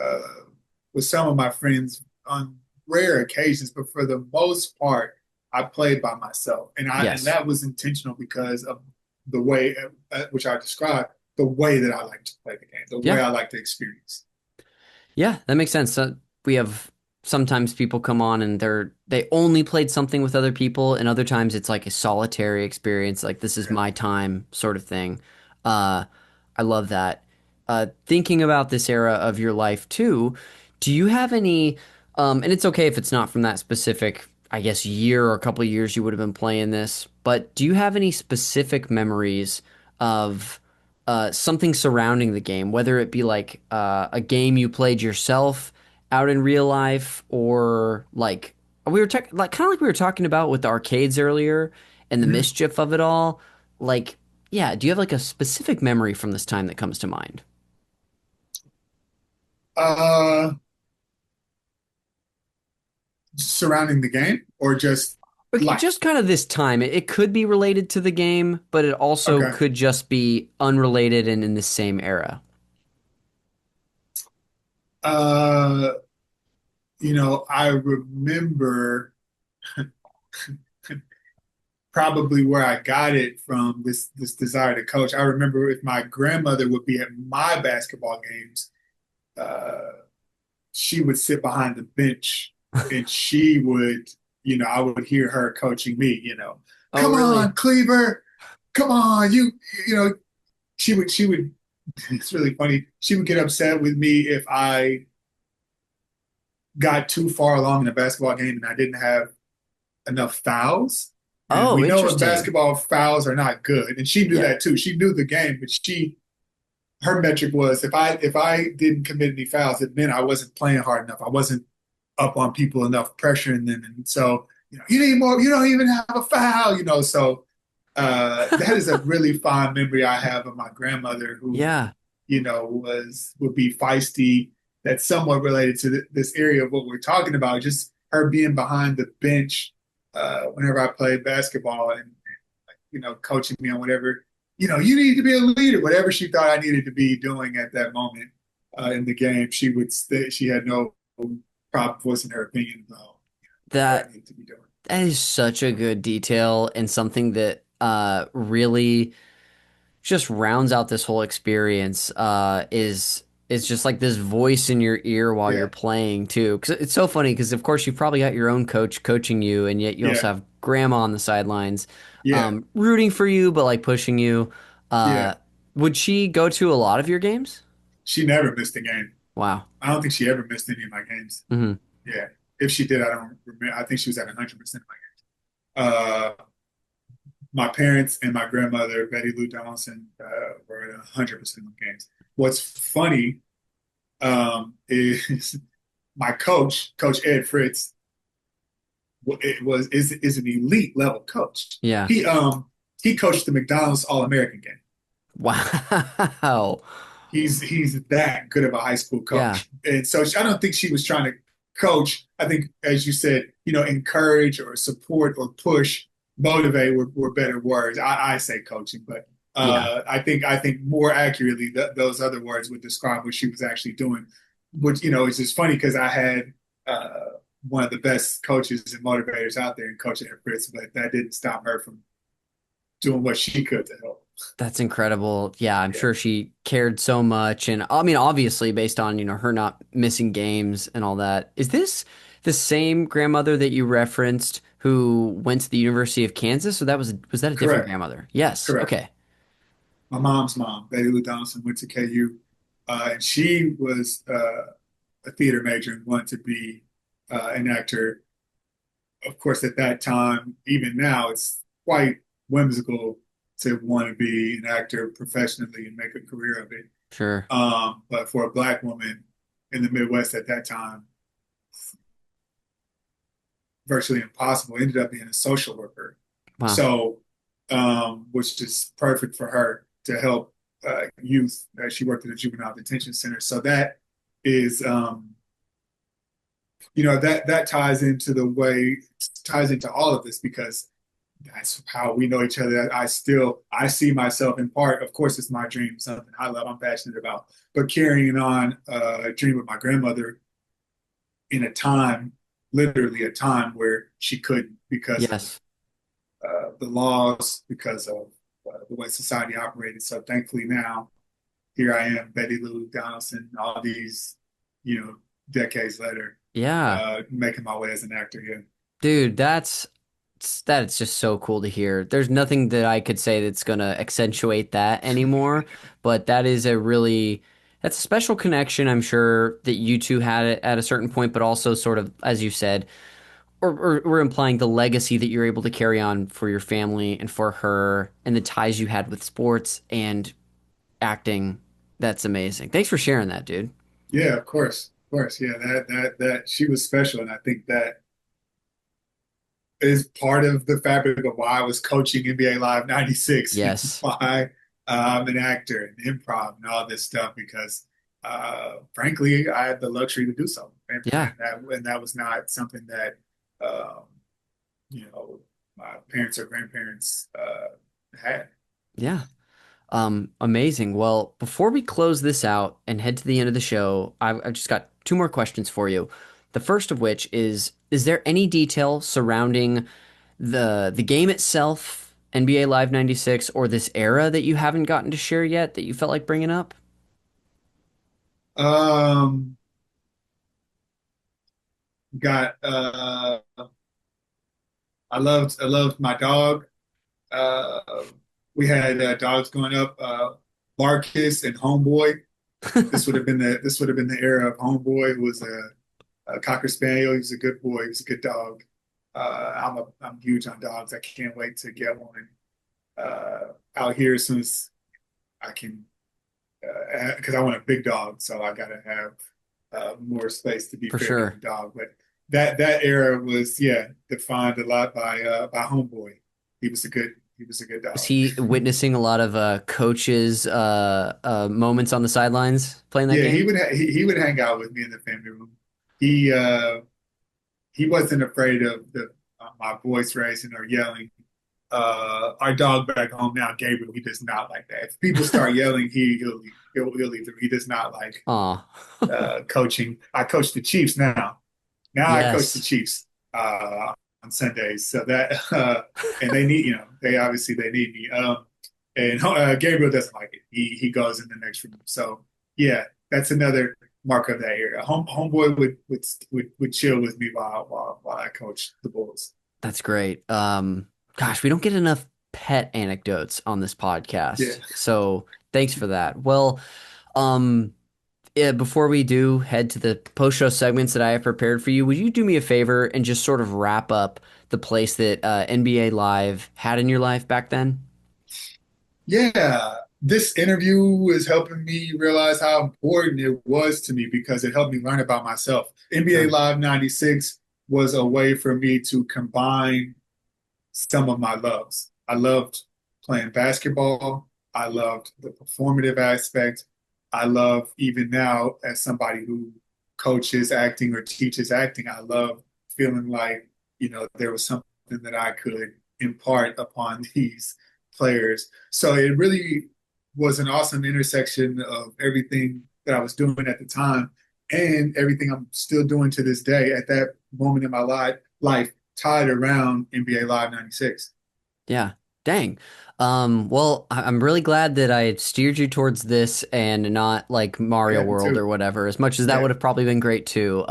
Speaker 2: uh, with some of my friends on rare occasions, but for the most part, I played by myself, and
Speaker 1: Yes.
Speaker 2: that was intentional because of the way, which I described, the way that I like to play the game, the way
Speaker 1: Yeah.
Speaker 2: I like to experience.
Speaker 1: Yeah, that makes sense. We have sometimes people come on and they only played something with other people, and other times it's like a solitary experience, like this is
Speaker 2: Yeah.
Speaker 1: my time sort of thing. Uh, I love that. Thinking about this era of your life too, do you have any, and it's okay if it's not from that specific, I guess, year or a couple of years you would have been playing this, but do you have any specific memories of something surrounding the game, whether it be like a game you played yourself out in real life, or like like kind of like we were talking about with the arcades earlier and the
Speaker 2: Mhm.
Speaker 1: mischief of it all. Like, yeah, do you have like a specific memory from this time that comes to mind?
Speaker 2: Uh, Surrounding the game or just
Speaker 1: Okay, just
Speaker 2: life?
Speaker 1: kind of this time. It could be related to the game, but it also
Speaker 2: Okay.
Speaker 1: could just be unrelated and in the same era.
Speaker 2: Uh, I remember probably where I got it from, this desire to coach. I remember if my grandmother would be at my basketball games, uh, she would sit behind the bench and she would, I would hear her coaching me,
Speaker 1: Oh,
Speaker 2: come
Speaker 1: really?
Speaker 2: on, Cleaver, come on, you know, she would, it's really funny. She would get upset with me if I got too far along in a basketball game and I didn't have enough fouls. And
Speaker 1: Oh,
Speaker 2: we know in
Speaker 1: interesting.
Speaker 2: basketball fouls are not good. And she knew
Speaker 1: Yeah.
Speaker 2: that too. She knew the game, but her metric was if I didn't commit any fouls, it meant I wasn't playing hard enough. I wasn't up on people enough, pressuring them. And so, you need more, you don't even have a foul. So that is a really fond memory I have of my grandmother who,
Speaker 1: Yeah.
Speaker 2: would be feisty. That's somewhat related to this area of what we're talking about. Just her being behind the bench whenever I played basketball and coaching me on whatever. You need to be a leader. Whatever she thought I needed to be doing at that moment in the game, she had no problem voicing her opinion about what I
Speaker 1: That
Speaker 2: needed to be doing.
Speaker 1: that is such a good detail and something that really just rounds out this whole experience. Is just like this voice in your ear while you're
Speaker 2: Yeah,
Speaker 1: playing too. Because it's so funny. Because of course you've probably got your own coach coaching you, and yet you also
Speaker 2: yeah,
Speaker 1: have grandma on the sidelines,
Speaker 2: yeah,
Speaker 1: rooting for you, but like pushing you.
Speaker 2: yeah.
Speaker 1: Uh, would she go to a lot of your games?
Speaker 2: She never missed a game.
Speaker 1: Wow.
Speaker 2: I don't think she ever missed any of my games.
Speaker 1: Hmm.
Speaker 2: Yeah. If she did, I don't remember. I think she was at 100% of my games. My parents and my grandmother, Betty Lou Donaldson, were at 100% of the games. What's funny is my coach, Coach Ed Fritz, is an elite level coach.
Speaker 1: Yeah.
Speaker 2: He coached the McDonald's All American game.
Speaker 1: Wow.
Speaker 2: He's that good of a high school
Speaker 1: Yeah.
Speaker 2: coach, and so I don't think she was trying to coach. I think, as you said, encourage or support or push, motivate were better words. I say coaching, but
Speaker 1: Yeah.
Speaker 2: I think more accurately those other words would describe what she was actually doing. Which it's just funny because I had one of the best coaches and motivators out there in Coach Ed Fritz, but that didn't stop her from doing what she could to help.
Speaker 1: That's incredible. Yeah, I'm
Speaker 2: Yeah.
Speaker 1: sure she cared so much. And I mean, obviously, based on, her not missing games and all that. Is this the same grandmother that you referenced who went to the University of Kansas. So was that a different
Speaker 2: Correct.
Speaker 1: grandmother? Yes.
Speaker 2: Correct.
Speaker 1: Okay.
Speaker 2: My mom's mom, Betty Lou Donaldson, went to KU, and she was a theater major and wanted to be an actor. Of course, at that time, even now, it's quite whimsical to want to be an actor professionally and make a career of it.
Speaker 1: Sure.
Speaker 2: But for a black woman in the Midwest at that time, virtually impossible. Ended up being a social worker.
Speaker 1: Wow.
Speaker 2: So, which is perfect for her to help youth. She worked at a juvenile detention center. So that is, that ties into all of this because that's how we know each other. I see myself in part. Of course, it's my dream, something I love, I'm passionate about. But carrying on a dream with my grandmother in a time, literally a time where she couldn't because of
Speaker 1: Yes.
Speaker 2: the laws, because of the way society operated. So thankfully now, here I am, Betty Lou Donaldson, all these, decades later,
Speaker 1: Yeah.
Speaker 2: making my way as an actor. Yeah.
Speaker 1: Dude, that's just so cool to hear. There's nothing that I could say that's gonna accentuate that anymore, but that's a special connection. I'm sure that you two had it at a certain point, but also sort of, as you said, or we're implying the legacy that you're able to carry on for your family and for her and the ties you had with sports and acting. That's amazing. Thanks for sharing that, dude.
Speaker 2: Yeah, of course. Of course. Yeah, that she was special. And I think that is part of the fabric of why I was coaching NBA Live 96 and
Speaker 1: Yes.
Speaker 2: why I'm an actor and improv and all this stuff because frankly, I had the luxury to do so.
Speaker 1: Yeah.
Speaker 2: And that was not something that um, my parents or grandparents had.
Speaker 1: Yeah. Amazing. Well, before we close this out and head to the end of the show, I've just got two more questions for you. The first of which is there any detail surrounding the game itself, NBA Live 96, or this era that you haven't gotten to share yet that you felt like bringing up?
Speaker 2: Um, got I loved my dog. Uh, we had dogs growing up, Marcus and Homeboy. This would have been the era of Homeboy, who was a Cocker Spaniel. He was a good boy. He was a good dog. I'm huge on dogs. I can't wait to get one out here as soon as I can, because I want a big dog. So I gotta have more space to be
Speaker 1: For
Speaker 2: fair to the
Speaker 1: sure.
Speaker 2: dog. But that era was, yeah, defined a lot by Homeboy. He was a good
Speaker 1: Was
Speaker 2: dog.
Speaker 1: he witnessing a lot of coaches' moments on the sidelines playing that
Speaker 2: Yeah,
Speaker 1: game?
Speaker 2: he would hang out with me in the family room. He uh, he wasn't afraid of my voice raising or yelling. Our dog back home now, Gabriel, he does not like that. If people start yelling, he'll leave. He does not like
Speaker 1: Aw.
Speaker 2: coaching. I coach the Chiefs now. Now I coach the
Speaker 1: Yes.
Speaker 2: Chiefs on Sundays. So that and they need, they obviously they need me. And Gabriel doesn't like it. He goes in the next room. So yeah, that's another mark of that area. Homeboy would chill with me while I coach the Bulls.
Speaker 1: That's great. Gosh, we don't get enough pet anecdotes on this
Speaker 2: Yeah.
Speaker 1: podcast. So thanks for that. Well, um, yeah, before we do head to the post-show segments that I have prepared for you, would you do me a favor and just sort of wrap up the place that NBA Live had in your life back then?
Speaker 2: Yeah, this interview is helping me realize how important it was to me because it helped me learn about myself. NBA
Speaker 1: Sure.
Speaker 2: Live 96 was a way for me to combine some of my loves. I loved playing basketball. I loved the performative aspect. I love, even now, as somebody who coaches acting or teaches acting, I love feeling like, there was something that I could impart upon these players. So it really was an awesome intersection of everything that I was doing at the time and everything I'm still doing to this day at that moment in my life tied around NBA Live 96.
Speaker 1: Yeah. Dang. Well, I'm really glad that I steered you towards this and not like Mario
Speaker 2: Yeah, me
Speaker 1: World
Speaker 2: too.
Speaker 1: or whatever, as much as that
Speaker 2: Yeah.
Speaker 1: would have probably been great too.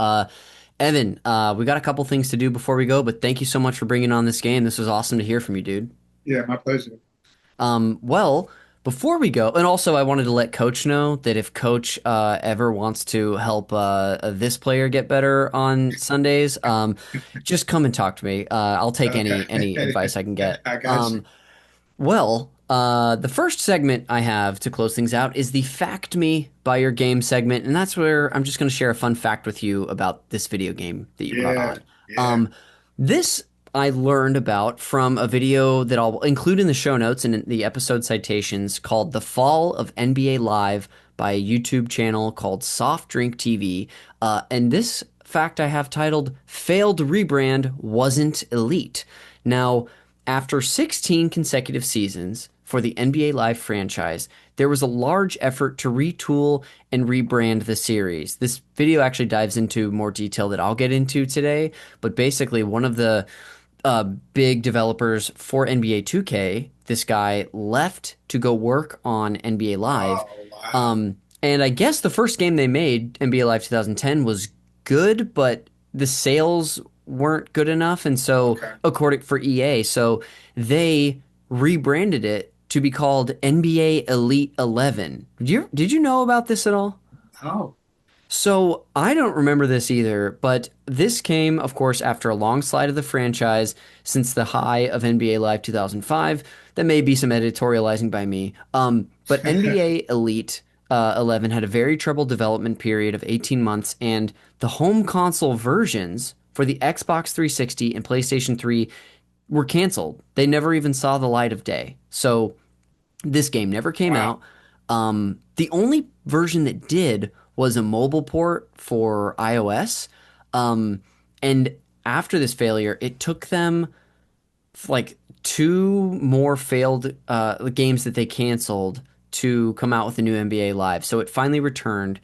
Speaker 1: Evan, we got a couple things to do before we go, but thank you so much for bringing on this game. This was awesome to hear from you, dude.
Speaker 2: Yeah, my pleasure.
Speaker 1: Well, before we go, and also I wanted to let Coach know that if Coach ever wants to help this player get better on Sundays, just come and talk to me. I'll take any
Speaker 2: Okay.
Speaker 1: advice I can get.
Speaker 2: I got you.
Speaker 1: The first segment I have to close things out is the Fact Me by Your Game segment, and that's where I'm just going to share a fun fact with you about this video game that you brought
Speaker 2: Yeah,
Speaker 1: on.
Speaker 2: yeah.
Speaker 1: Um, this I learned about from a video that I'll include in the show notes and in the episode citations called The Fall of NBA Live by a YouTube channel called Soft Drink TV. And this fact I have titled Failed Rebrand Wasn't Elite. Now, after 16 consecutive seasons for the NBA Live franchise, there was a large effort to retool and rebrand the series. This video actually dives into more detail that I'll get into today, but basically, one of the big developers for NBA 2K, this guy left to go work on NBA Live.
Speaker 2: Oh, wow.
Speaker 1: And I guess the first game they made, NBA Live 2010, was good, but the sales weren't good enough. And so,
Speaker 2: Okay.
Speaker 1: according for EA, so they rebranded it to be called NBA Elite 11. Did you know about this at all?
Speaker 2: Oh,
Speaker 1: So I don't remember this either, but this came, of course, after a long slide of the franchise since the high of NBA Live 2005. That may be some editorializing by me. But NBA Elite 11 had a very troubled development period of 18 months, and the home console versions for the Xbox 360 and PlayStation 3 were canceled. They never even saw the light of day. So this game never came
Speaker 2: wow.
Speaker 1: out. The only version that did was a mobile port for iOS. And after this failure, it took them like two more failed games that they canceled to come out with a new NBA Live. So it finally returned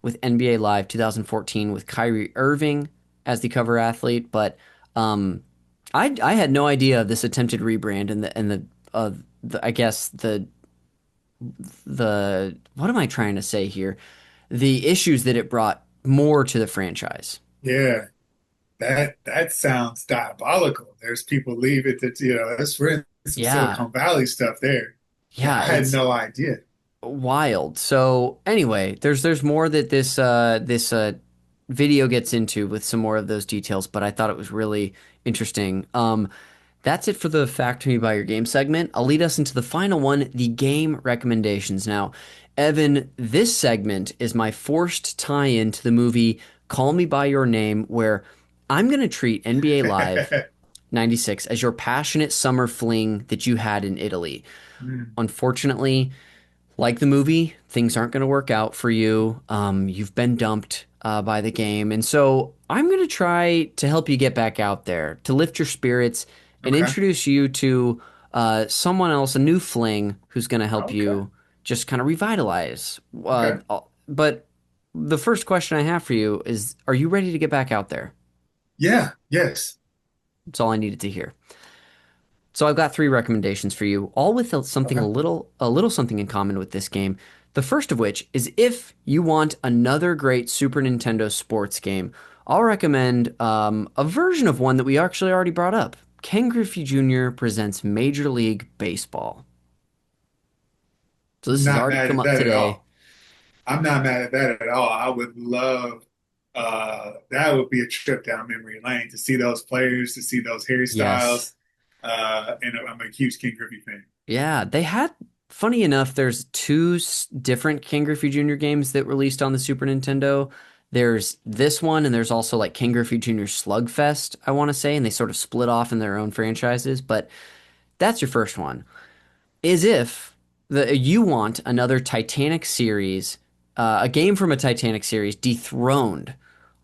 Speaker 1: with NBA Live 2014 with Kyrie Irving as the cover athlete. But I had no idea of this attempted rebrand and I guess the what am I trying to say here? The issues that it brought more to the franchise.
Speaker 2: Yeah, that sounds diabolical. There's people leave it that, that's really some
Speaker 1: Yeah.
Speaker 2: Silicon Valley stuff there. Yeah,
Speaker 1: Yeah,
Speaker 2: I had
Speaker 1: it's
Speaker 2: no idea.
Speaker 1: wild. So anyway, there's more that this video gets into with some more of those details, but I thought it was really interesting. That's it for the Fact Me by Your Game segment. I'll lead us into the final one, the game recommendations. Now, Evan, this segment is my forced tie-in to the movie Call Me by Your Name, where I'm going to treat NBA Live 96 as your passionate summer fling that you had in Italy.
Speaker 2: Mm,
Speaker 1: Unfortunately, like the movie, things aren't going to work out for you. You've been dumped by the game. And so I'm going to try to help you get back out there, to lift your spirits and
Speaker 2: okay.
Speaker 1: introduce you to someone else, a new fling who's going to help
Speaker 2: Okay.
Speaker 1: you just kind of revitalize.
Speaker 2: Okay.
Speaker 1: But the first question I have for you is, are you ready to get back out there?
Speaker 2: Yeah. Yes.
Speaker 1: That's all I needed to hear. So I've got three recommendations for you, all with something
Speaker 2: Okay.
Speaker 1: a little something in common with this game. The first of which is if you want another great Super Nintendo sports game, I'll recommend a version of one that we actually already brought up. Ken Griffey Jr. presents Major League Baseball. So this has
Speaker 2: Not
Speaker 1: already
Speaker 2: mad
Speaker 1: come
Speaker 2: at
Speaker 1: up
Speaker 2: that at
Speaker 1: today.
Speaker 2: all. I'm not mad at that at all. I would love that would be a trip down memory lane to see those players, to see those
Speaker 1: Yes.
Speaker 2: hairstyles. And I'm a huge King Griffey fan.
Speaker 1: Yeah, they had, funny enough, there's two different Ken Griffey Jr. games that released on the Super Nintendo. There's this one, and there's also like Ken Griffey Jr. Slugfest, I want to say, and they sort of split off in their own franchises. But that's your first one. Is if you want another Titanic series, a game from a Titanic series dethroned,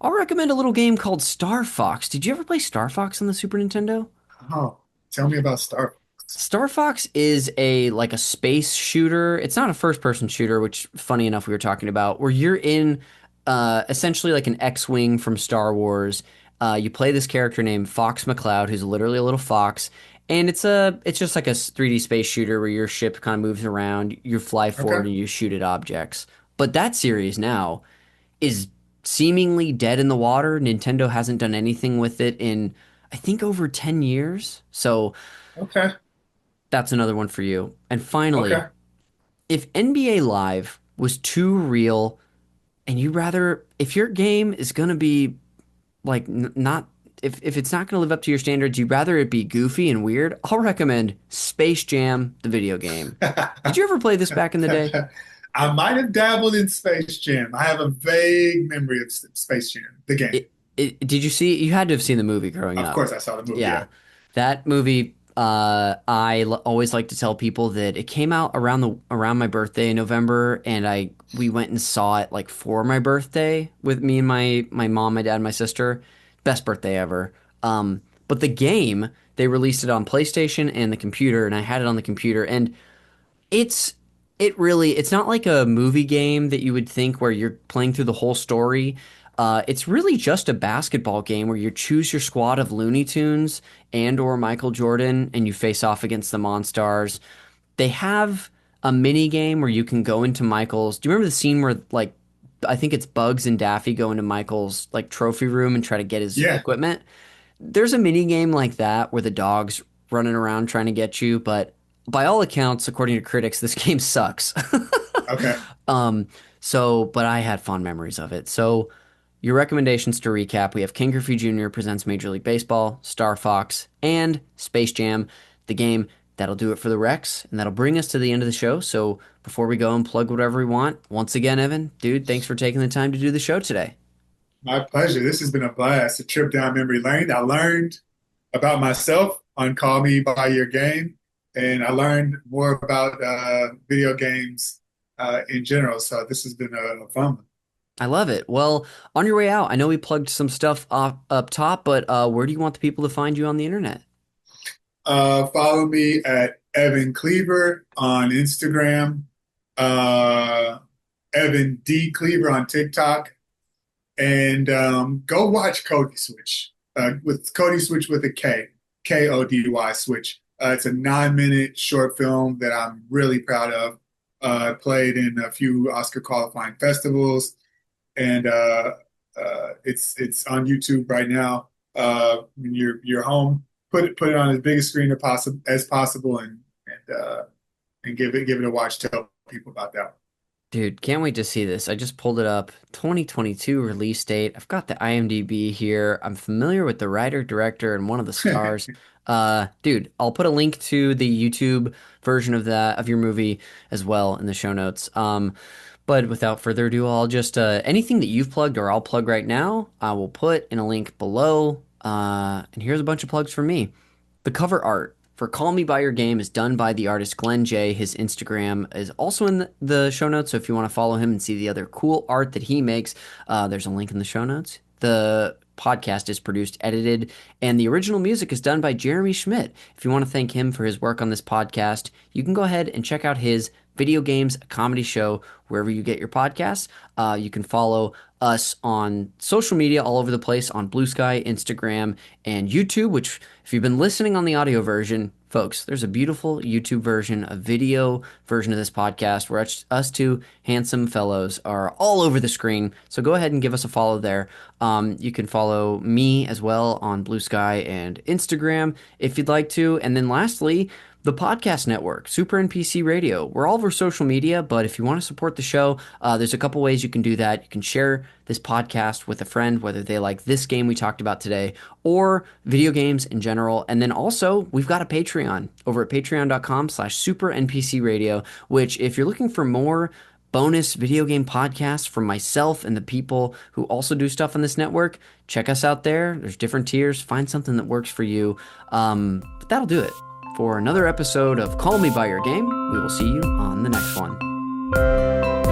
Speaker 1: I'll recommend a little game called Star Fox. Did you ever play Star Fox on the Super Nintendo?
Speaker 2: Oh, tell me about Star Fox.
Speaker 1: Star Fox is a space shooter. It's not a first person shooter, which funny enough we were talking about, where you're in essentially like an X-wing from Star Wars. You play this character named Fox McCloud, who's literally a little fox, and it's just like a 3D space shooter where your ship kind of moves around, you fly
Speaker 2: Okay.
Speaker 1: forward and you shoot at objects. But that series now is seemingly dead in the water. Nintendo hasn't done anything with it in, I think, over 10 years. So
Speaker 2: Okay.
Speaker 1: that's another one for you. And finally,
Speaker 2: Okay.
Speaker 1: if NBA Live was too real and you rather, if your game is going to be like not, if it's not going to live up to your standards, you'd rather it be goofy and weird, I'll recommend Space Jam, the video game. Did you ever play this back in the day?
Speaker 2: I might have dabbled in Space Jam. I have a vague memory of Space Jam, the game.
Speaker 1: Did you see? You had to have seen the movie growing
Speaker 2: Of
Speaker 1: up.
Speaker 2: course, I saw the movie.
Speaker 1: Yeah,
Speaker 2: Yeah.
Speaker 1: that movie. Always like to tell people that it came out around my birthday in November, and we went and saw it like for my birthday with me and my mom, my dad, and my sister. Best birthday ever. But the game, they released it on PlayStation and the computer, and I had it on the computer, and it's it's not like a movie game that you would think where you're playing through the whole story. It's really just a basketball game where you choose your squad of Looney Tunes and or Michael Jordan and you face off against the Monstars. They have a mini game where you can go into Michael's. Do you remember the scene where like I think it's Bugs and Daffy go into Michael's like trophy room and try to get his
Speaker 2: Yeah.
Speaker 1: equipment? There's a mini game like that where the dog's running around trying to get you, but by all accounts, according to critics, this game sucks.
Speaker 2: Okay.
Speaker 1: Um, but I had fond memories of it. So, your recommendations to recap, we have Ken Griffey Jr. presents Major League Baseball, Star Fox, and Space Jam, the game. That'll do it for the Rex, and that'll bring us to the end of the show. So, before we go and plug whatever we want, once again, Evan, dude, thanks for taking the time to do the show today.
Speaker 2: My pleasure. This has been a blast, a trip down memory lane. I learned about myself on Call Me by Your Game, and I learned more about video games in general. So this has been a fun one.
Speaker 1: I love it. Well, on your way out, I know we plugged some stuff up top, but where do you want the people to find you on the internet?
Speaker 2: Follow me at Evan Cleaver on Instagram, Evan D. Cleaver on TikTok, and go watch Cody Switch with Cody Switch with a K, Kody Switch. It's a 9-minute short film that I'm really proud of. Played in a few Oscar qualifying festivals, and it's on YouTube right now. When you're home, put it on as big a screen as possible, and give it a watch. Tell people about that.
Speaker 1: Dude, can't wait to see this. I just pulled it up. 2022 release date. I've got the IMDb here. I'm familiar with the writer, director, and one of the stars. Dude, I'll put a link to the YouTube version of your movie as well in the show notes. But without further ado, I'll just anything that you've plugged or I'll plug right now, I will put in a link below. And here's a bunch of plugs from me. The cover art for Call Me By Your Game is done by the artist Glenn J. His Instagram is also in the show notes, so if you want to follow him and see the other cool art that he makes, there's a link in the show notes. The podcast is produced, edited, and the original music is done by Jeremy Schmidt. If you want to thank him for his work on this podcast, you can go ahead and check out his Video Games Comedy Show wherever you get your podcasts. You can follow us on social media all over the place on Blue Sky, Instagram, and YouTube, which if you've been listening on the audio version, folks, there's a beautiful YouTube version, a video version of this podcast where us two handsome fellows are all over the screen. So go ahead and give us a follow there. You can follow me as well on Blue Sky and Instagram if you'd like to. And then lastly, the podcast network, Super NPC Radio. We're all over social media, but if you want to support the show, there's a couple ways you can do that. You can share this podcast with a friend, whether they like this game we talked about today or video games in general. And then also, we've got a Patreon over at patreon.com/Super NPC Radio, which if you're looking for more bonus video game podcasts from myself and the people who also do stuff on this network, check us out there. There's different tiers. Find something that works for you. But that'll do it for another episode of Call Me By Your Game. We will see you on the next one.